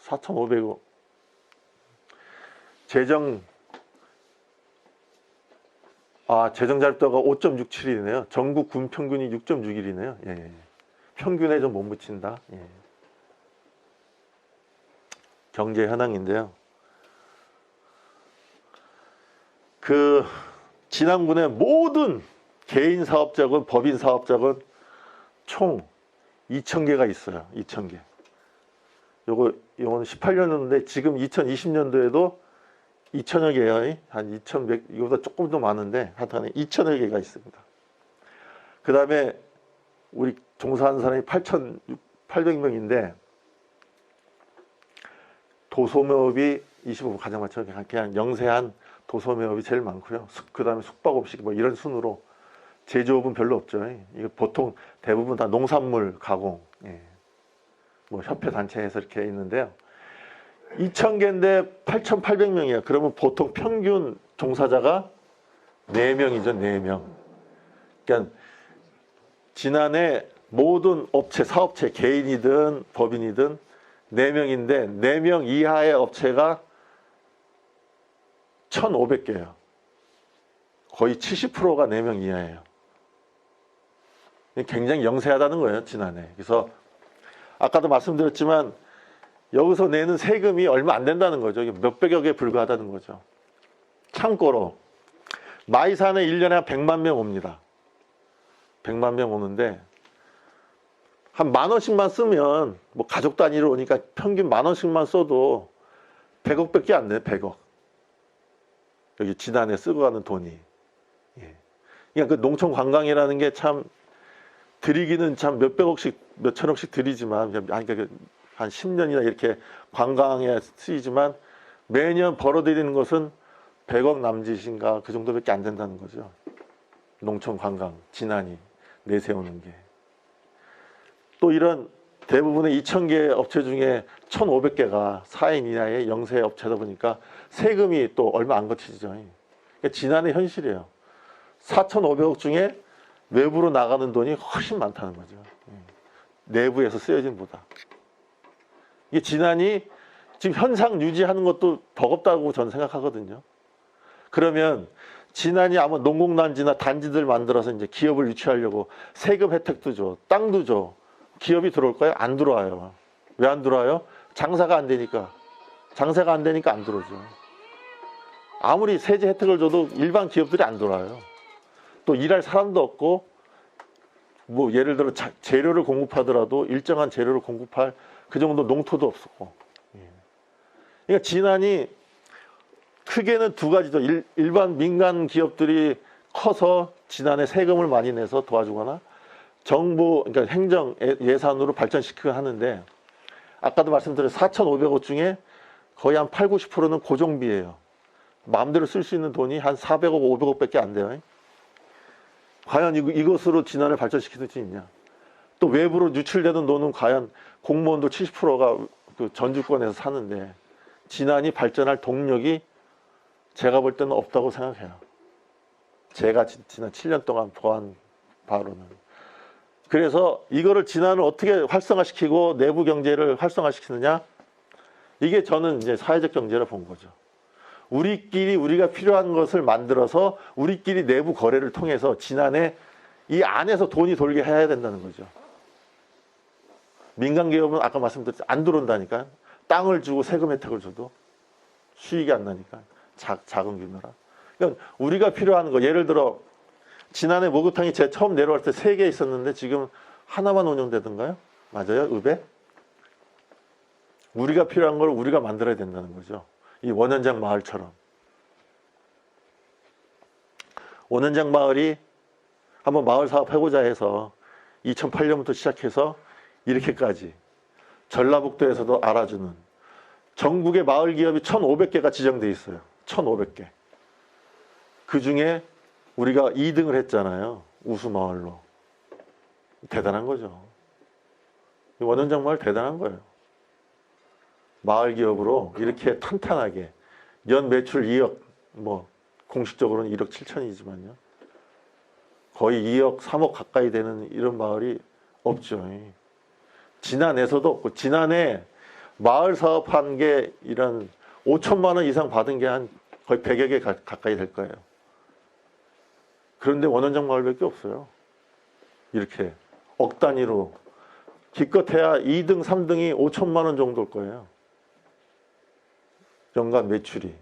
A: 4,500억. 재정 자립도가 5.67이네요. 전국 군 평균이 6.61이네요. 예. 평균에 좀 못 미친다. 예. 경제 현황인데요. 진안군의 모든 개인 사업자건 법인 사업자건 총 2,000개가 있어요. 2,000개. 요거는 18년도인데 지금 2020년도에도 2,000여 개요. 한 2,100, 이거보다 조금 더 많은데 하여튼 2,000여 개가 있습니다. 그 다음에 우리 종사하는 사람이 8,800명인데 도소매업이 25% 가장 많죠. 그냥 영세한 도소매업이 제일 많고요. 그 다음에 숙박업식 뭐 이런 순으로 제조업은 별로 없죠. 이거 보통 대부분 다 농산물 가공, 뭐 협회 단체에서 이렇게 있는데요. 2,000개인데 8,800명이에요. 그러면 보통 평균 종사자가 4명이죠, 4명. 그러니까 지난해 모든 업체, 사업체, 개인이든 법인이든 4명인데 4명 이하의 업체가 1,500개예요. 거의 70%가 4명 이하예요. 굉장히 영세하다는 거예요, 지난해. 그래서 아까도 말씀드렸지만 여기서 내는 세금이 얼마 안 된다는 거죠. 몇백억에 불과하다는 거죠. 참고로 마이산에 1년에 한 100만 명 옵니다. 100만 명 오는데 한 10,000원씩만 쓰면 뭐 가족 단위로 오니까 평균 10,000원씩만 써도 100억밖에 안 돼요. 100억. 여기 지난해 쓰고 가는 돈이. 예. 그러니까 그 농촌 관광이라는 게 참 드리기는 참 몇백억씩 몇천억씩 드리지만 그러니까 한 10년이나 이렇게 관광에 쓰이지만 매년 벌어들이는 것은 100억 남짓인가 그 정도밖에 안 된다는 거죠. 농촌 관광 지난이 내세우는 게. 또 이런 대부분의 2,000개 업체 중에 1,500개가 4인 이하의 영세 업체다 보니까 세금이 또 얼마 안 거치죠. 그러니까 지난해 현실이에요. 4,500억 중에 외부로 나가는 돈이 훨씬 많다는 거죠. 내부에서 쓰여진 보다. 이게 지난이 지금 현상 유지하는 것도 버겁다고 저는 생각하거든요. 그러면 지난이 아마 농공단지나 단지들 만들어서 이제 기업을 유치하려고 세금 혜택도 줘, 땅도 줘. 기업이 들어올까요? 안 들어와요. 왜 안 들어와요? 장사가 안 되니까. 장사가 안 되니까 안 들어오죠. 아무리 세제 혜택을 줘도 일반 기업들이 안 들어와요. 또 일할 사람도 없고, 뭐 예를 들어 재료를 공급하더라도 일정한 재료를 공급할 그 정도 농토도 없었고. 그러니까 지난이 크게는 두 가지죠. 일반 민간 기업들이 커서 지난해 세금을 많이 내서 도와주거나 정부, 그러니까 행정 예산으로 발전시키고 하는데 아까도 말씀드린 4,500억 중에 거의 한 8, 90%는 고정비예요. 마음대로 쓸 수 있는 돈이 한 400억, 500억밖에 안 돼요. 과연 이것으로 지난해를 발전시킬 수 있냐. 또 외부로 유출되는 돈은 과연 공무원도 70%가 그 전주권에서 사는데 지난이 발전할 동력이 제가 볼 때는 없다고 생각해요. 제가 지난 7년 동안 보한 바로는. 그래서 이거를 지난을 어떻게 활성화시키고 내부 경제를 활성화시키느냐? 이게 저는 이제 사회적 경제를 본 거죠. 우리끼리 우리가 필요한 것을 만들어서 우리끼리 내부 거래를 통해서 지난해 이 안에서 돈이 돌게 해야 된다는 거죠. 민간 기업은 아까 말씀드렸죠. 안 들어온다니까. 땅을 주고 세금 혜택을 줘도 수익이 안 나니까. 작은 규모라. 그러니까 우리가 필요한 거, 예를 들어 지난해 목욕탕이 제가 처음 내려갈 때 3개 있었는데 지금 하나만 운영되던가요? 맞아요? 읍에? 우리가 필요한 걸 우리가 만들어야 된다는 거죠. 이 원현장 마을처럼. 원현장 마을이 한번 마을 사업 해보자 해서 2008년부터 시작해서 이렇게까지 전라북도에서도 알아주는 전국의 마을 기업이 1,500개가 지정돼 있어요. 1,500개. 그 중에 우리가 2등을 했잖아요. 우수마을로. 대단한 거죠. 원현장 마을 대단한 거예요. 마을 기업으로 이렇게 탄탄하게 연 매출 2억, 뭐 공식적으로는 1억 7천이지만요. 거의 2억, 3억 가까이 되는 이런 마을이 없죠. 지난해에서도 없고, 지난해 마을 사업한 게 이런 5천만 원 이상 받은 게 한 거의 100여 개 가까이 될 거예요. 그런데 원현장 마을밖에 없어요. 이렇게 억 단위로. 기껏해야 2등, 3등이 5천만 원 정도일 거예요. 연간 매출이.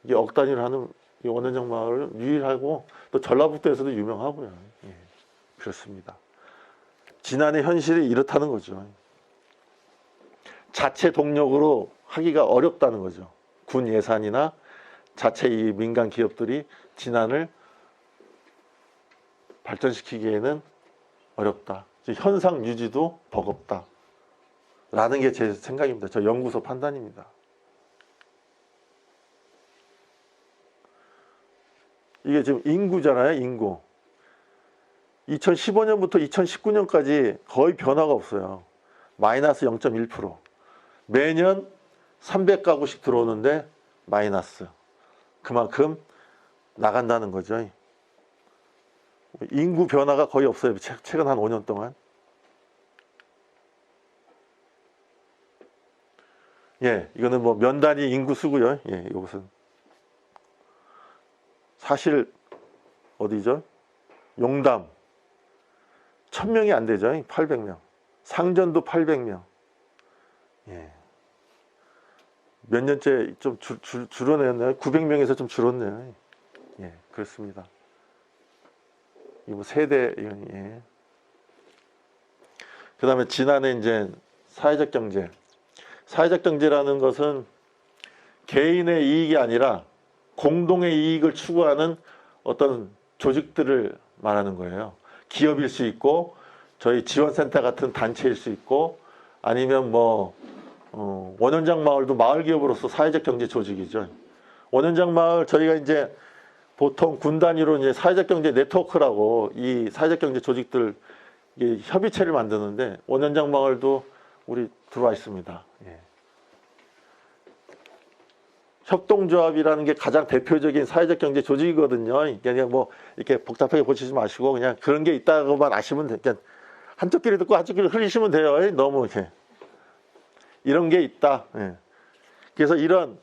A: 이게 억 단위로 하는 이 원현장 마을은 유일하고 또 전라북도에서도 유명하고요. 예, 그렇습니다. 지난해 현실이 이렇다는 거죠. 자체 동력으로 하기가 어렵다는 거죠. 군 예산이나 자체 이 민간 기업들이 지난을 발전시키기에는 어렵다. 현상 유지도 버겁다. 라는 게 제 생각입니다. 저 연구소 판단입니다. 이게 지금 인구잖아요, 인구. 2015년부터 2019년까지 거의 변화가 없어요. 마이너스 0.1%. 매년 300가구씩 들어오는데 마이너스. 그만큼 나간다는 거죠. 인구 변화가 거의 없어요. 최근 한 5년 동안. 예, 이거는 뭐 면 단위 인구수고요. 예, 이것은 사실 어디죠? 용담 1000명이 안 되죠. 800명. 상전도 800명. 예. 몇 년째 좀 줄어냈나요? 900명에서 좀 줄었네요. 예, 그렇습니다. 이거 세대, 예. 그 다음에 지난해 이제 사회적 경제. 사회적 경제라는 것은 개인의 이익이 아니라 공동의 이익을 추구하는 어떤 조직들을 말하는 거예요. 기업일 수 있고, 저희 지원센터 같은 단체일 수 있고, 아니면 뭐, 원현장 마을도 마을 기업으로서 사회적 경제 조직이죠. 원현장 마을 저희가 이제 보통 군 단위로 이제 사회적 경제 네트워크라고 이 사회적 경제 조직들 협의체를 만드는데 원현장 마을도 우리 들어와 있습니다. 예. 협동조합이라는 게 가장 대표적인 사회적 경제 조직이거든요. 그냥 뭐 이렇게 복잡하게 보시지 마시고 그냥 그런 게 있다고만 아시면 돼. 그냥 한쪽 귀를 듣고 한쪽 귀를 흘리시면 돼요. 너무 이렇게 이런 게 있다. 예. 그래서 이런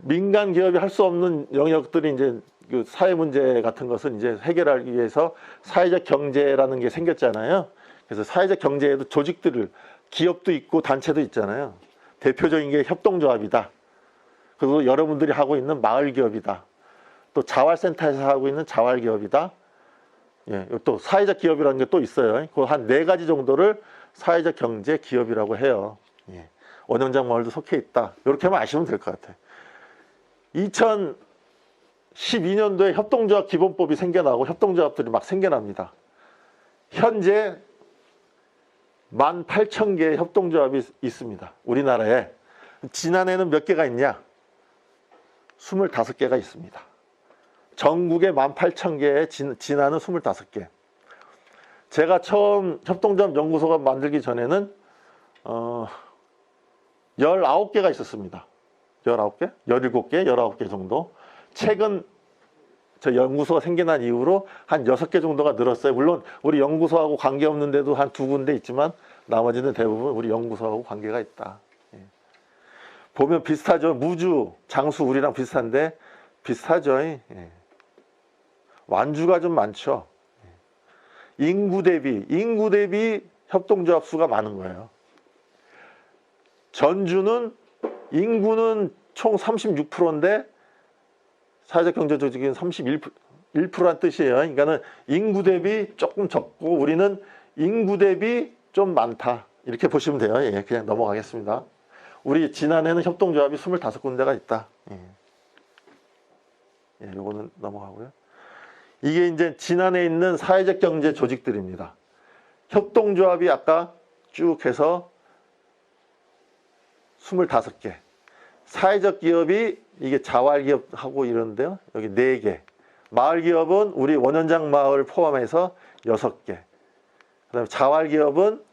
A: 민간 기업이 할 수 없는 영역들이 이제 그 사회 문제 같은 것은 이제 해결하기 위해서 사회적 경제라는 게 생겼잖아요. 그래서 사회적 경제에도 조직들을 기업도 있고 단체도 있잖아요. 대표적인 게 협동조합이다. 그리고 여러분들이 하고 있는 마을 기업이다. 또 자활센터에서 하고 있는 자활 기업이다. 예, 또 사회적 기업이라는 게 또 있어요. 그 한 4가지 정도를 사회적 경제 기업이라고 해요. 예. 원현장 마을도 속해 있다. 이렇게만 아시면 될 것 같아요. 2012년도에 협동조합 기본법이 생겨나고 협동조합들이 막 생겨납니다. 현재 18,000개의 협동조합이 있습니다. 우리나라에. 지난해는 몇 개가 있냐? 25개가 있습니다. 전국에 18,000개의 지난은 25개. 제가 처음 협동조합 연구소가 만들기 전에는 19개가 있었습니다. 19개? 17개? 19개 정도. 최근 저 연구소가 생겨난 이후로 한 6개 정도가 늘었어요. 물론 우리 연구소하고 관계없는 데도 한 2군데 있지만 나머지는 대부분 우리 연구소하고 관계가 있다. 예. 보면 비슷하죠. 무주, 장수 우리랑 비슷한데 비슷하죠. 예. 완주가 좀 많죠. 인구 대비 협동조합 수가 많은 거예요. 전주는 인구는 총 36%인데 사회적 경제 조직은 31%란 뜻이에요. 그러니까는 인구 대비 조금 적고 우리는 인구 대비 좀 많다. 이렇게 보시면 돼요. 예, 그냥 넘어가겠습니다. 우리 지난해는 협동조합이 25군데가 있다. 예, 요거는 넘어가고요. 이게 이제 지난해 있는 사회적 경제 조직들입니다. 협동조합이 아까 쭉 해서 25개. 사회적 기업이 이게 자활기업하고 이러는데요. 여기 4개. 마을기업은 우리 원현장 마을 포함해서 6개. 그 다음에 자활기업은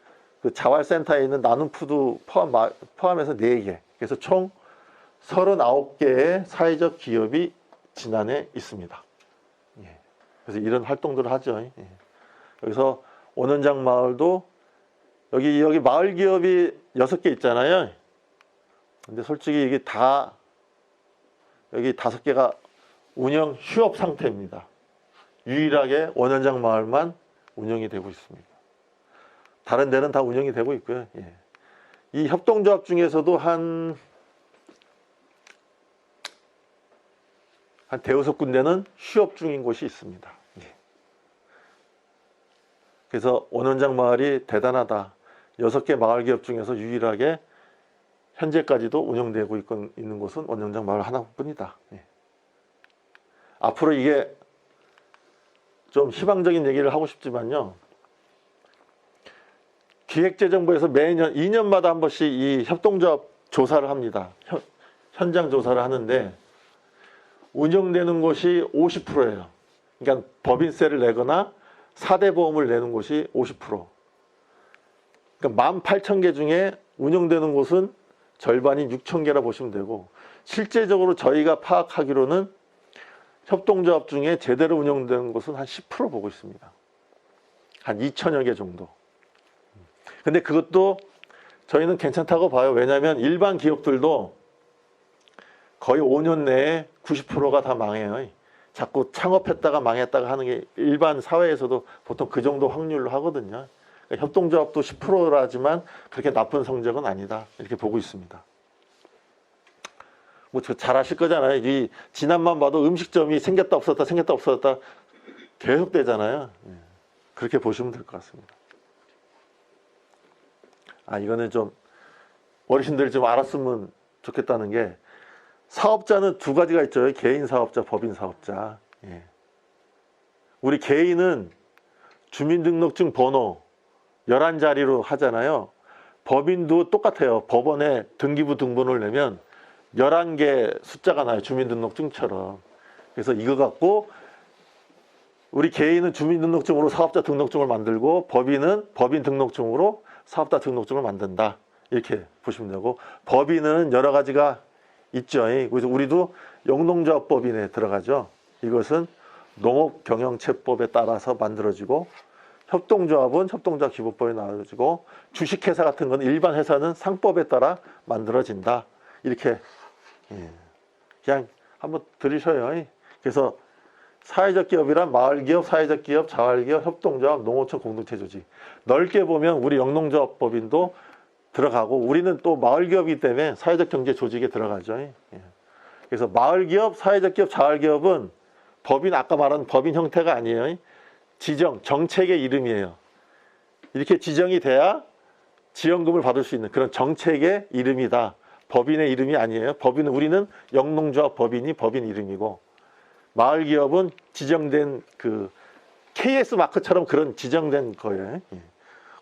A: 그 자활센터에 있는 나눔푸드 포함해서 4개. 그래서 총 39개의 사회적 기업이 지난해 있습니다. 예. 그래서 이런 활동들을 하죠. 예. 여기서 원현장 마을도 여기 마을기업이 6개 있잖아요. 근데 솔직히 이게 다 여기 5개가 운영 휴업 상태입니다. 유일하게 원현장 마을만 운영이 되고 있습니다. 다른 데는 다 운영이 되고 있고요. 예. 이 협동조합 중에서도 한 대여섯 군데는 휴업 중인 곳이 있습니다. 예. 그래서 원현장 마을이 대단하다. 6개 마을 기업 중에서 유일하게 현재까지도 운영되고 있는 곳은 원현장 마을 하나뿐이다. 예. 앞으로 이게 좀 희망적인 얘기를 하고 싶지만요. 기획재정부에서 매년 2년마다 한 번씩 이 협동조합 조사를 합니다. 현장 조사를 하는데 운영되는 곳이 50%예요. 그러니까 법인세를 내거나 4대 보험을 내는 곳이 50%. 그러니까 18,000개 중에 운영되는 곳은 절반인 6,000개라 보시면 되고 실제적으로 저희가 파악하기로는 협동조합 중에 제대로 운영되는 곳은 한 10% 보고 있습니다. 한 2천여 개 정도. 근데 그것도 저희는 괜찮다고 봐요. 왜냐하면 일반 기업들도 거의 5년 내에 90%가 다 망해요. 자꾸 창업했다가 망했다가 하는 게 일반 사회에서도 보통 그 정도 확률로 하거든요. 그러니까 협동조합도 10%라지만 그렇게 나쁜 성적은 아니다. 이렇게 보고 있습니다. 뭐 잘 아실 거잖아요. 이 지난만 봐도 음식점이 생겼다 없었다 생겼다 없었다 계속 되잖아요. 그렇게 보시면 될 것 같습니다. 이거는 좀 어르신들이 좀 알았으면 좋겠다는 게 사업자는 두 가지가 있죠. 개인 사업자, 법인 사업자. 우리 개인은 주민등록증 번호 11자리로 하잖아요. 법인도 똑같아요. 법원에 등기부 등본을 내면 11개 숫자가 나요. 주민등록증처럼. 그래서 이거 갖고 우리 개인은 주민등록증으로 사업자 등록증을 만들고 법인은 법인 등록증으로 사업자 등록증을 만든다. 이렇게 보시면 되고, 법인은 여러 가지가 있죠. 그래서 우리도 영농조합법인에 들어가죠. 이것은 농업경영체법에 따라서 만들어지고, 협동조합은 협동조합 기본법에 나와지고, 주식회사 같은 건 일반 회사는 상법에 따라 만들어진다. 이렇게 그냥 한번 들으셔요. 그래서 사회적 기업이란 마을기업, 사회적 기업, 자활기업, 협동조합, 농어촌 공동체 조직. 넓게 보면 우리 영농조합법인도 들어가고, 우리는 또 마을기업이기 때문에 사회적 경제 조직에 들어가죠. 그래서 마을기업, 사회적 기업, 자활기업은 법인, 아까 말한 법인 형태가 아니에요. 지정, 정책의 이름이에요. 이렇게 지정이 돼야 지원금을 받을 수 있는 그런 정책의 이름이다. 법인의 이름이 아니에요. 법인은, 우리는 영농조합 법인이 법인 이름이고, 마을기업은 지정된 그 KS 마크처럼 그런 지정된 거예요.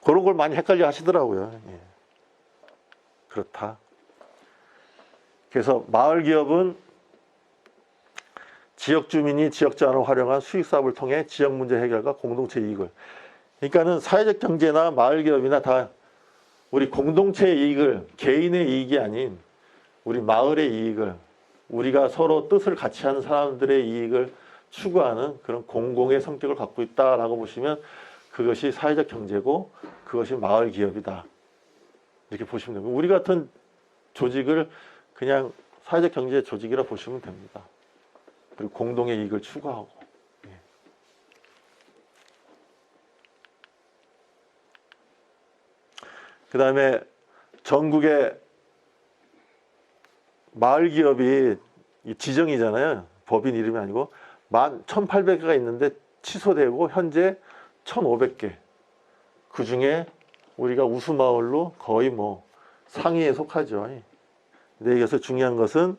A: 그런 걸 많이 헷갈려 하시더라고요. 그렇다. 그래서 마을기업은 지역 주민이 지역 자원을 활용한 수익사업을 통해 지역 문제 해결과 공동체 이익을, 그러니까는 사회적 경제나 마을기업이나 다 우리 공동체의 이익을, 개인의 이익이 아닌 우리 마을의 이익을, 우리가 서로 뜻을 같이 하는 사람들의 이익을 추구하는 그런 공공의 성격을 갖고 있다라고 보시면 그것이 사회적 경제고 그것이 마을 기업이다. 이렇게 보시면 됩니다. 우리 같은 조직을 그냥 사회적 경제 조직이라 보시면 됩니다. 그리고 공동의 이익을 추구하고. 그 다음에 전국의 마을 기업이 지정이잖아요. 법인 이름이 아니고 1,800개가 있는데 취소되고 현재 1,500개. 그 중에 우리가 우수마을로 거의 뭐 상위에 속하죠. 근데 여기서 중요한 것은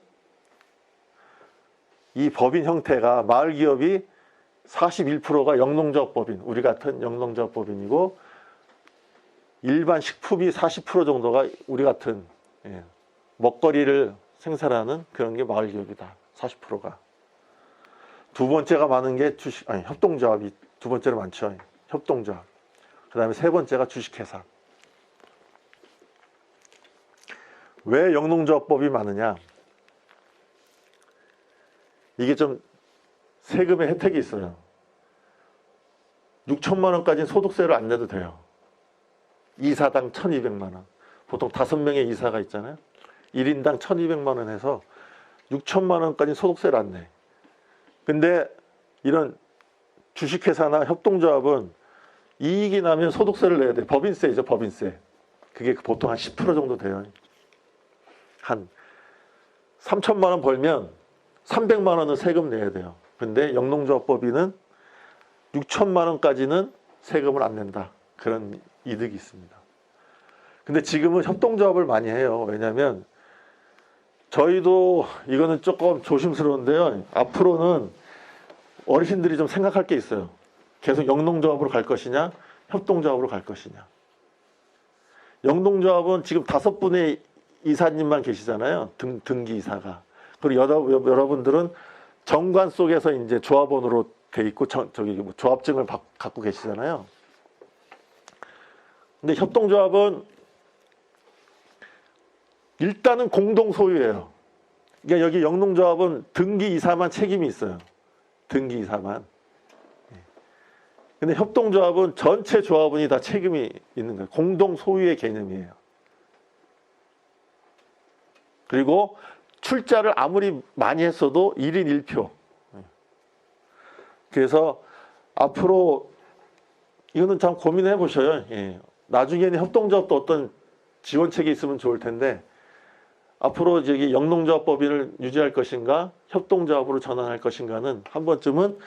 A: 이 법인 형태가, 마을 기업이 41%가 영농조합법인, 우리 같은 영농조합법인이고, 일반 식품이 40% 정도가 우리 같은 먹거리를 생산하는 그런 게 마을 기업이다. 40%가. 두 번째가 많은 게 협동조합이 두 번째로 많죠. 협동조합. 그 다음에 세 번째가 주식회사. 왜 영농조합법이 많으냐? 이게 좀 세금의 혜택이 있어요. 6천만 원까지는 소득세를 안 내도 돼요. 이사당 1,200만 원. 보통 5명의 이사가 있잖아요. 1인당 1,200만 원 해서 6천만 원까지 소득세를 안 내. 근데 이런 주식회사나 협동조합은 이익이 나면 소득세를 내야 돼. 법인세죠, 법인세. 그게 보통 한 10% 정도 돼요. 한 3천만 원 벌면 300만 원은 세금 내야 돼요. 근데 영농조합법인은 6천만 원까지는 세금을 안 낸다. 그런 이득이 있습니다. 근데 지금은 협동조합을 많이 해요. 왜냐하면 저희도 이거는 조금 조심스러운데요. 앞으로는 어르신들이 좀 생각할 게 있어요. 계속 영농조합으로 갈 것이냐, 협동조합으로 갈 것이냐. 영농조합은 지금 5분의 이사님만 계시잖아요. 등기 이사가. 그리고 여러분들은 정관 속에서 이제 조합원으로 돼 있고 조합증을 갖고 계시잖아요. 근데 협동조합은 일단은 공동 소유예요. 그러니까 여기 영농조합은 등기 이사만 책임이 있어요. 등기이사만. 근데 협동조합은 전체 조합원이 다 책임이 있는 거예요. 공동 소유의 개념이에요. 그리고 출자를 아무리 많이 했어도 1인 1표. 그래서 앞으로 이거는 참 고민해 보셔요. 예. 나중에는 협동조합도 어떤 지원책이 있으면 좋을 텐데 앞으로 저기 영농조합법인을 유지할 것인가 협동조합으로 전환할 것인가는 한 번쯤은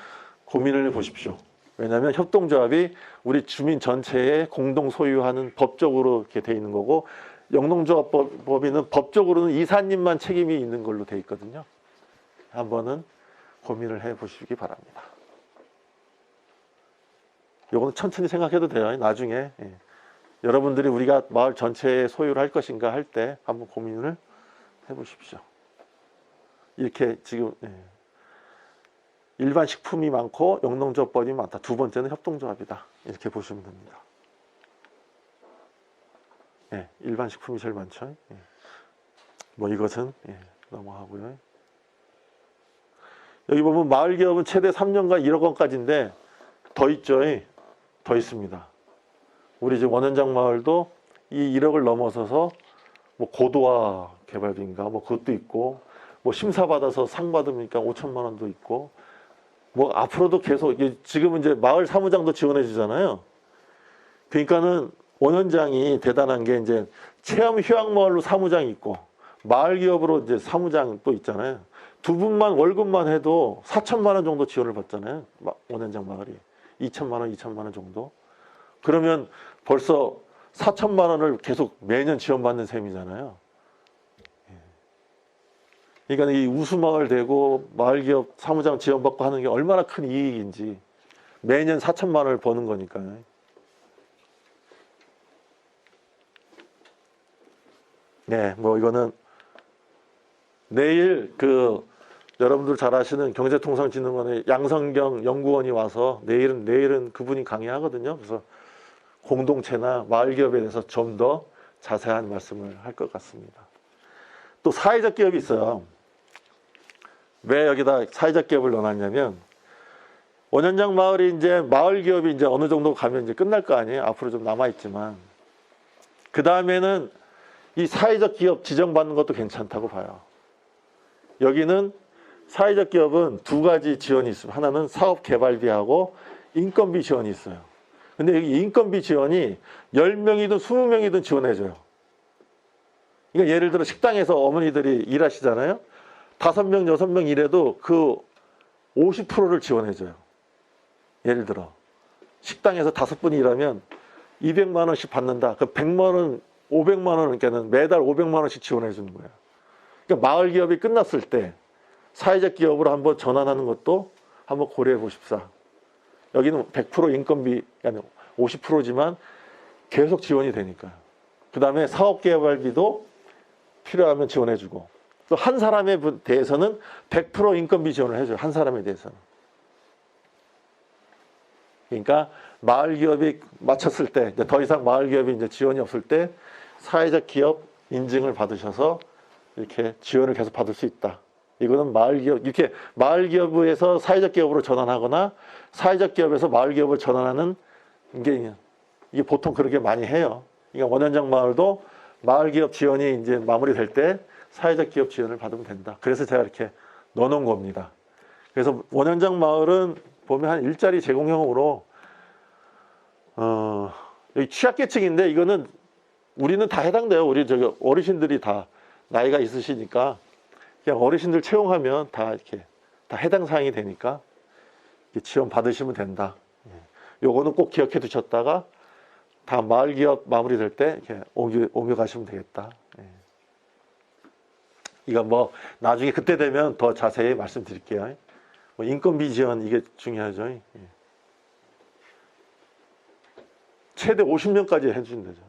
A: 고민을 해 보십시오. 왜냐하면 협동조합이 우리 주민 전체에 공동 소유하는 법적으로 이렇게 돼 있는 거고 영농조합법인은 법적으로는 이사님만 책임이 있는 걸로 돼 있거든요. 한번은 고민을 해 보시기 바랍니다. 요거는 천천히 생각해도 돼요. 나중에 여러분들이 우리가 마을 전체에 소유를 할 것인가 할 때 한번 고민을 해 보십시오. 이렇게 지금 일반 식품이 많고 영농조합법이 많다. 두 번째는 협동조합이다. 이렇게 보시면 됩니다. 일반 식품이 제일 많죠. 뭐 이것은 넘어가고요. 여기 보면 마을기업은 최대 3년간 1억 원까지인데 더 있죠. 더 있습니다. 우리 지금 원현장 마을도 이 1억을 넘어서서 뭐 고도화 개발비인가 뭐 그것도 있고 뭐 심사 받아서 상 받으니까 5천만 원도 있고 뭐 앞으로도 계속 지금은 이제 마을 사무장도 지원해 주잖아요. 그러니까는 원현장이 대단한 게 이제 체험 휴양 마을로 사무장이 있고 마을 기업으로 이제 사무장 또 있잖아요. 두 분만 월급만 해도 4천만 원 정도 지원을 받잖아요. 원현장 마을이 2천만 원, 2천만 원 정도. 그러면 벌써 4천만 원을 계속 매년 지원받는 셈이잖아요. 그러니까 이 우수마을 되고 마을기업 사무장 지원받고 하는 게 얼마나 큰 이익인지 매년 4천만 원을 버는 거니까요. 뭐 이거는 내일 여러분들 잘 아시는 경제통상진흥원의 양성경 연구원이 와서 내일은 그분이 강의하거든요. 그래서 공동체나 마을기업에 대해서 좀 더 자세한 말씀을 할 것 같습니다. 또 사회적 기업이 있어요. 왜 여기다 사회적 기업을 넣어놨냐면 원현장 마을이 이제 마을 기업이 이제 어느 정도 가면 이제 끝날 거 아니에요. 앞으로 좀 남아 있지만 그 다음에는 이 사회적 기업 지정받는 것도 괜찮다고 봐요. 여기는 사회적 기업은 두 가지 지원이 있습니다. 하나는 사업 개발비하고 인건비 지원이 있어요. 근데 여기 인건비 지원이 10명이든 20명이든 지원해줘요. 그러니까 예를 들어 식당에서 어머니들이 일하시잖아요. 5명, 6명 일해도 그 50%를 지원해줘요. 예를 들어 식당에서 5분이 일하면 200만 원씩 받는다. 그 100만 원, 500만 원, 그러니까는 매달 500만 원씩 지원해 주는 거예요. 그러니까 마을 기업이 끝났을 때 사회적 기업으로 한번 전환하는 것도 한번 고려해 보십사. 여기는 100% 인건비, 아니 50%지만 계속 지원이 되니까요. 그 다음에 사업개발비도 필요하면 지원해 주고 또 한 사람에 대해서는 100% 인건비 지원을 해줘요. 한 사람에 대해서는. 그러니까 마을 기업이 마쳤을 때, 더 이상 마을 기업이 이제 지원이 없을 때 사회적 기업 인증을 받으셔서 이렇게 지원을 계속 받을 수 있다. 이거는 마을 기업, 이렇게 마을 기업에서 사회적 기업으로 전환하거나 사회적 기업에서 마을 기업을 전환하는 게 이게 보통 그렇게 많이 해요. 그러니까 원현장 마을도 마을 기업 지원이 이제 마무리될 때 사회적 기업 지원을 받으면 된다. 그래서 제가 이렇게 넣어놓은 겁니다. 그래서 원현장 마을은 보면 한 일자리 제공형으로 여기 취약계층인데 이거는 우리는 다 해당돼요. 우리 저기 어르신들이 다 나이가 있으시니까 그냥 어르신들 채용하면 다 이렇게 다 해당 사항이 되니까 지원 받으시면 된다. 요거는 꼭 기억해 두셨다가 다 마을 기업 마무리될 때 이렇게 옮겨 가시면 되겠다. 이거 뭐 나중에 그때 되면 더 자세히 말씀드릴게요. 뭐 인건비 지원 이게 중요하죠. 최대 50명까지 해준대죠.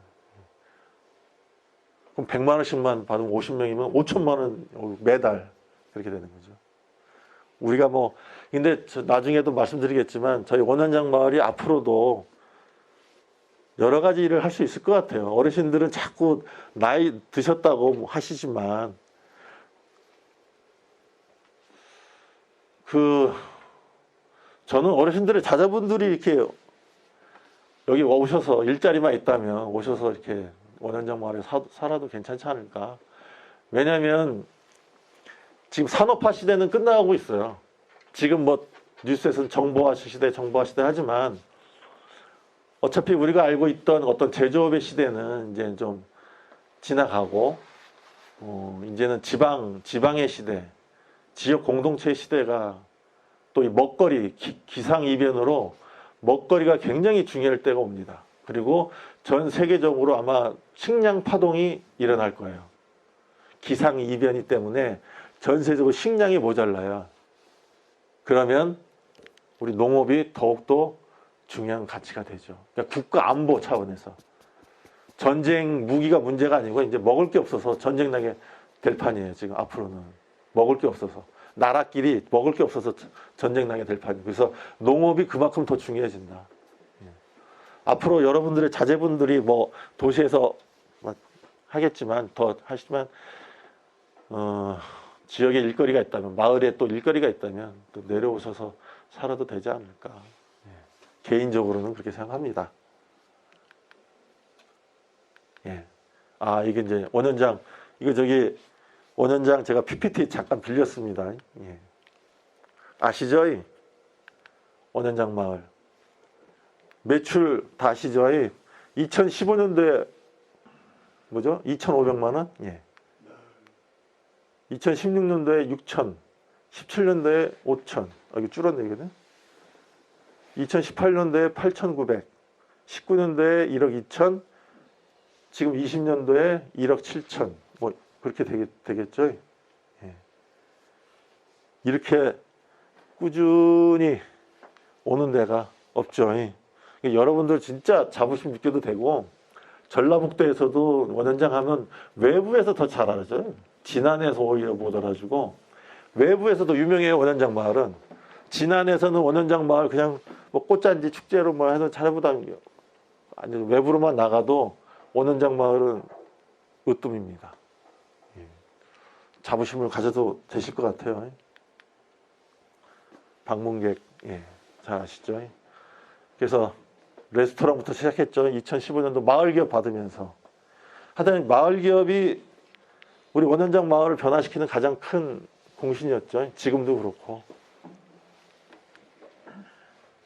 A: 그럼 100만 원씩만 받으면 50명이면 5천만 원 매달 그렇게 되는 거죠. 우리가 뭐 근데 나중에도 말씀드리겠지만 저희 원현장 마을이 앞으로도 여러 가지 일을 할 수 있을 것 같아요. 어르신들은 자꾸 나이 드셨다고 하시지만 저는 어르신들의 자제분들이 이렇게 여기 오셔서 일자리만 있다면 오셔서 이렇게 원현장 마을에 살아도 괜찮지 않을까. 왜냐하면 지금 산업화 시대는 끝나가고 있어요. 지금 뭐 뉴스에서는 정보화 시대 하지만 어차피 우리가 알고 있던 어떤 제조업의 시대는 이제 좀 지나가고 이제는 지방의 시대, 지역 공동체의 시대가 또 이 먹거리, 기상이변으로 먹거리가 굉장히 중요할 때가 옵니다. 그리고 전 세계적으로 아마 식량 파동이 일어날 거예요. 기상이변이 때문에 전 세계적으로 식량이 모자라요. 그러면 우리 농업이 더욱더 중요한 가치가 되죠. 그러니까 국가 안보 차원에서. 전쟁 무기가 문제가 아니고 이제 먹을 게 없어서 전쟁 나게 될 판이에요. 지금 앞으로는. 먹을 게 없어서. 나라끼리 먹을 게 없어서 전쟁 나게 될 판이에요. 그래서 농업이 그만큼 더 중요해진다. 예. 앞으로 여러분들의 자제분들이 뭐 도시에서 하겠지만 더 하시지만 지역에 일거리가 있다면 마을에 또 일거리가 있다면 또 내려오셔서 살아도 되지 않을까. 예. 개인적으로는 그렇게 생각합니다. 예. 아, 이게 이제 원현장, 이거 저기 원현장 제가 PPT 잠깐 빌렸습니다. 예. 아시죠? 원현장 마을. 매출 다 아시죠? 2015년도에 뭐죠? 2,500만 원? 예. 2016년도에 6천, 17년도에 5천. 이거 줄었네, 이거는. 2018년도에 8,900, 19년도에 1억 2천, 지금 20년도에 1억 7천. 뭐 그렇게 되겠죠. 예. 이렇게 꾸준히 오는 데가 없죠. 그러니까 여러분들 진짜 자부심 느껴도 되고, 전라북도에서도 원현장 하면 외부에서 더 잘 알아요. 진안에서 오히려 못 알아주고, 외부에서도 유명해요. 원현장 마을은. 진안에서는 원현장 마을 그냥 뭐 꽃잔디 축제로 뭐 해서 잘해보다, 아니 외부로만 나가도 원현장 마을은 으뜸입니다. 예. 자부심을 가져도 되실 것 같아요. 방문객, 예, 잘 아시죠? 그래서 레스토랑부터 시작했죠. 2015년도 마을기업 받으면서. 하여튼 마을기업이 우리 원현장 마을을 변화시키는 가장 큰 공신이었죠. 지금도 그렇고.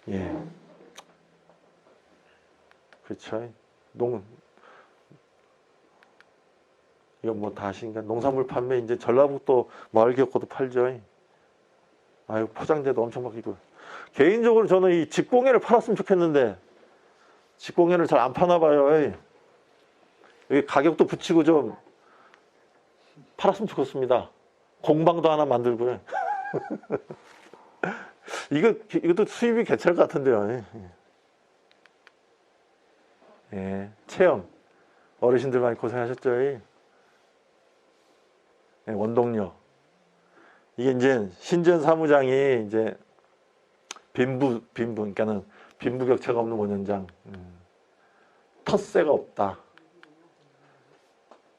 A: 예. 그렇죠. 이거 뭐 다 하신가? 농산물 판매 이제 전라북도 마을기업 것도 팔죠. 아유, 포장재도 엄청 바뀌고. 개인적으로 저는 이 직공예를 팔았으면 좋겠는데, 직공예를 잘 안 파나 봐요. 여기 가격도 붙이고 좀 팔았으면 좋겠습니다. 공방도 하나 만들고요. 이것도 수입이 괜찮을 것 같은데요. 예, 체험. 어르신들 많이 고생하셨죠. 예, 원동력. 이게 이제 신전 사무장이 이제 그러니까는 빈부격차가 없는 원현장. 텃세가 없다.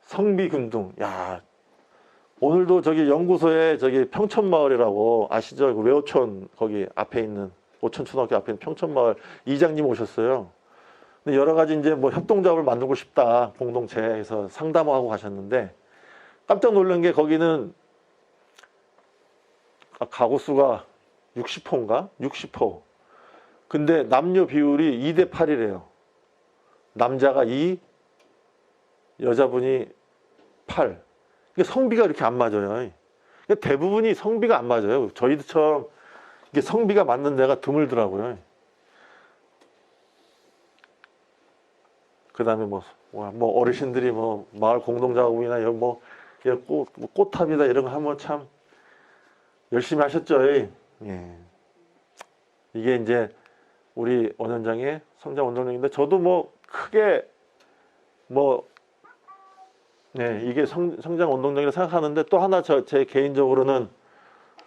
A: 성비금등. 야, 오늘도 저기 연구소에 저기 평천마을이라고 아시죠? 그 외호촌 거기 앞에 있는 오천초등학교 앞에 있는 평천마을 이장님 오셨어요. 근데 여러 가지 이제 뭐 협동조합을 만들고 싶다 공동체에서 상담하고 가셨는데 깜짝 놀란 게 거기는 가구 수가 60호인가? 60호. 근데 남녀 비율이 2대 8이래요. 남자가 2, 여자분이 8. 그러니까 성비가 이렇게 안 맞아요. 그러니까 대부분이 성비가 안 맞아요. 저희들처럼 이게 성비가 맞는 데가 드물더라고요. 그 다음에 뭐 어르신들이 뭐 마을 공동작업이나 뭐 꽃탑이다 이런 거 하면 참 열심히 하셨죠. 예. 이게 이제 우리 원현장의 성장 원동력인데 저도 뭐 크게 네, 이게 성장 원동력이라고 생각하는데 또 하나 제 개인적으로는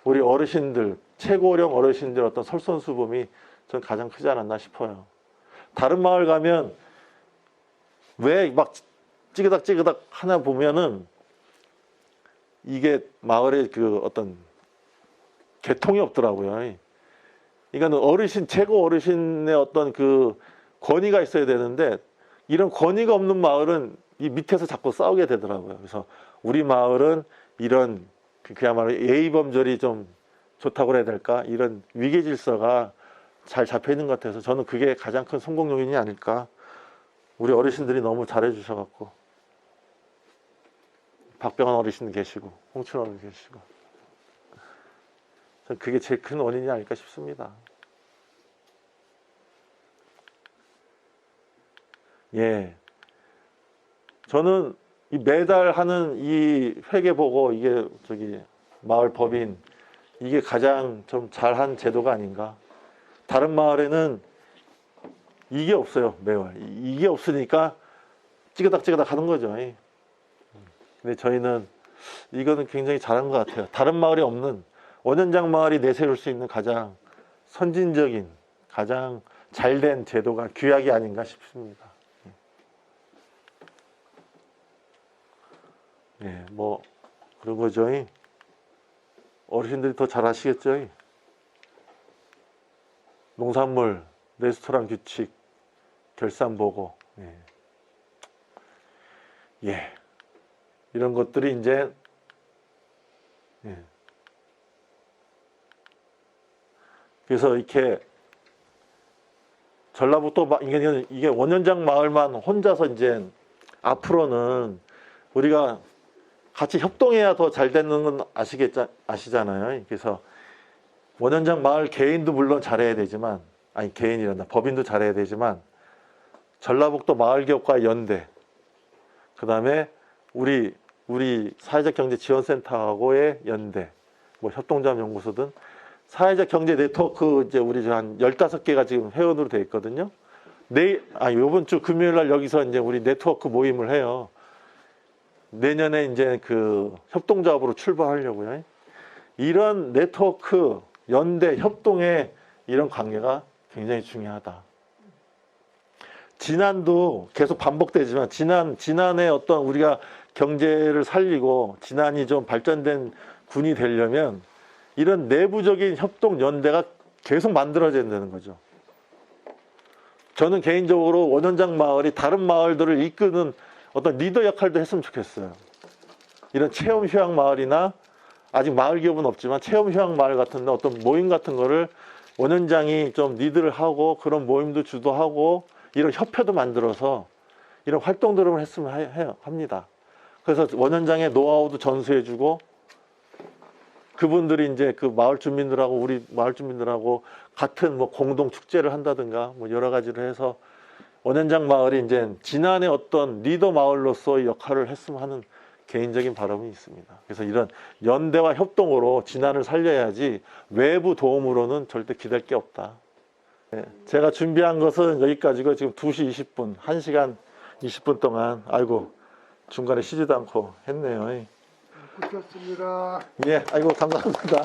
A: 우리 어르신들, 최고령 어르신들 어떤 솔선수범이 전 가장 크지 않았나 싶어요. 다른 마을 가면 왜 막 찌그닥 하나 보면은 이게 마을의 그 어떤 개통이 없더라고요. 이거는 어르신, 최고 어르신의 어떤 그 권위가 있어야 되는데, 이런 권위가 없는 마을은 이 밑에서 자꾸 싸우게 되더라고요. 그래서 우리 마을은 이런 그야말로 예의범절이 좀 좋다고 해야 될까? 이런 위계 질서가 잘 잡혀 있는 것 같아서 저는 그게 가장 큰 성공 요인이 아닐까. 우리 어르신들이 너무 잘해 주셔갖고, 박병환 어르신 계시고 홍춘 어르신 계시고, 저는 그게 제일 큰 원인이 아닐까 싶습니다. 예, 저는 이 매달 하는 이 회계 보고 이게 저기 마을 법인 이게 가장 좀 잘한 제도가 아닌가. 다른 마을에는 이게 없어요. 매월 이게 없으니까 찌그닥 하는 거죠. 근데 저희는 이거는 굉장히 잘한 것 같아요. 다른 마을에 없는, 원현장 마을이 내세울 수 있는 가장 선진적인, 가장 잘된 제도가 규약이 아닌가 싶습니다. 예, 뭐 그런 거죠. 어르신들이 더 잘 아시겠죠. 농산물, 레스토랑 규칙, 결산 보고, 예, 이런 것들이 이제, 예. 그래서 이렇게 전라북도 이게 원현장 마을만 혼자서 이제 앞으로는 우리가 같이 협동해야 더 잘 되는 건 아시잖아요. 그래서 원현장 마을 개인도 물론 잘해야 되지만, 아니 개인이란다, 법인도 잘해야 되지만, 전라북도 마을기업과 연대, 그 다음에 우리 사회적 경제 지원센터하고의 연대, 뭐 협동조합 연구소든 사회적 경제 네트워크, 이제 우리 한 15개가 지금 회원으로 되어 있거든요. 요번 주 금요일 날 여기서 이제 우리 네트워크 모임을 해요. 내년에 이제 그 협동조합으로 출발하려고요. 이런 네트워크, 연대, 협동의 이런 관계가 굉장히 중요하다. 진안도 계속 반복되지만, 진안의 어떤 우리가 경제를 살리고 진안이 좀 발전된 군이 되려면 이런 내부적인 협동, 연대가 계속 만들어져야 된다는 거죠. 저는 개인적으로 원현장 마을이 다른 마을들을 이끄는 어떤 리더 역할도 했으면 좋겠어요. 이런 체험 휴양 마을이나, 아직 마을 기업은 없지만 체험 휴양 마을 같은 데 어떤 모임 같은 거를 원현장이 좀 리드를 하고, 그런 모임도 주도하고, 이런 협회도 만들어서 이런 활동들을 했으면 합니다. 그래서 원현장의 노하우도 전수해주고, 그분들이 이제 그 마을 주민들하고, 우리 마을 주민들하고 같은 뭐 공동 축제를 한다든가 뭐 여러 가지를 해서 원현장 마을이 이제 진안의 어떤 리더 마을로서의 역할을 했으면 하는 개인적인 바람이 있습니다. 그래서 이런 연대와 협동으로 진안을 살려야지 외부 도움으로는 절대 기댈 게 없다. 네, 제가 준비한 것은 여기까지고, 지금 2시 20분, 1시간 20분 동안, 아이고, 중간에 쉬지도 않고 했네요.
B: 고맙습니다.
A: 예, 아이고, 감사합니다.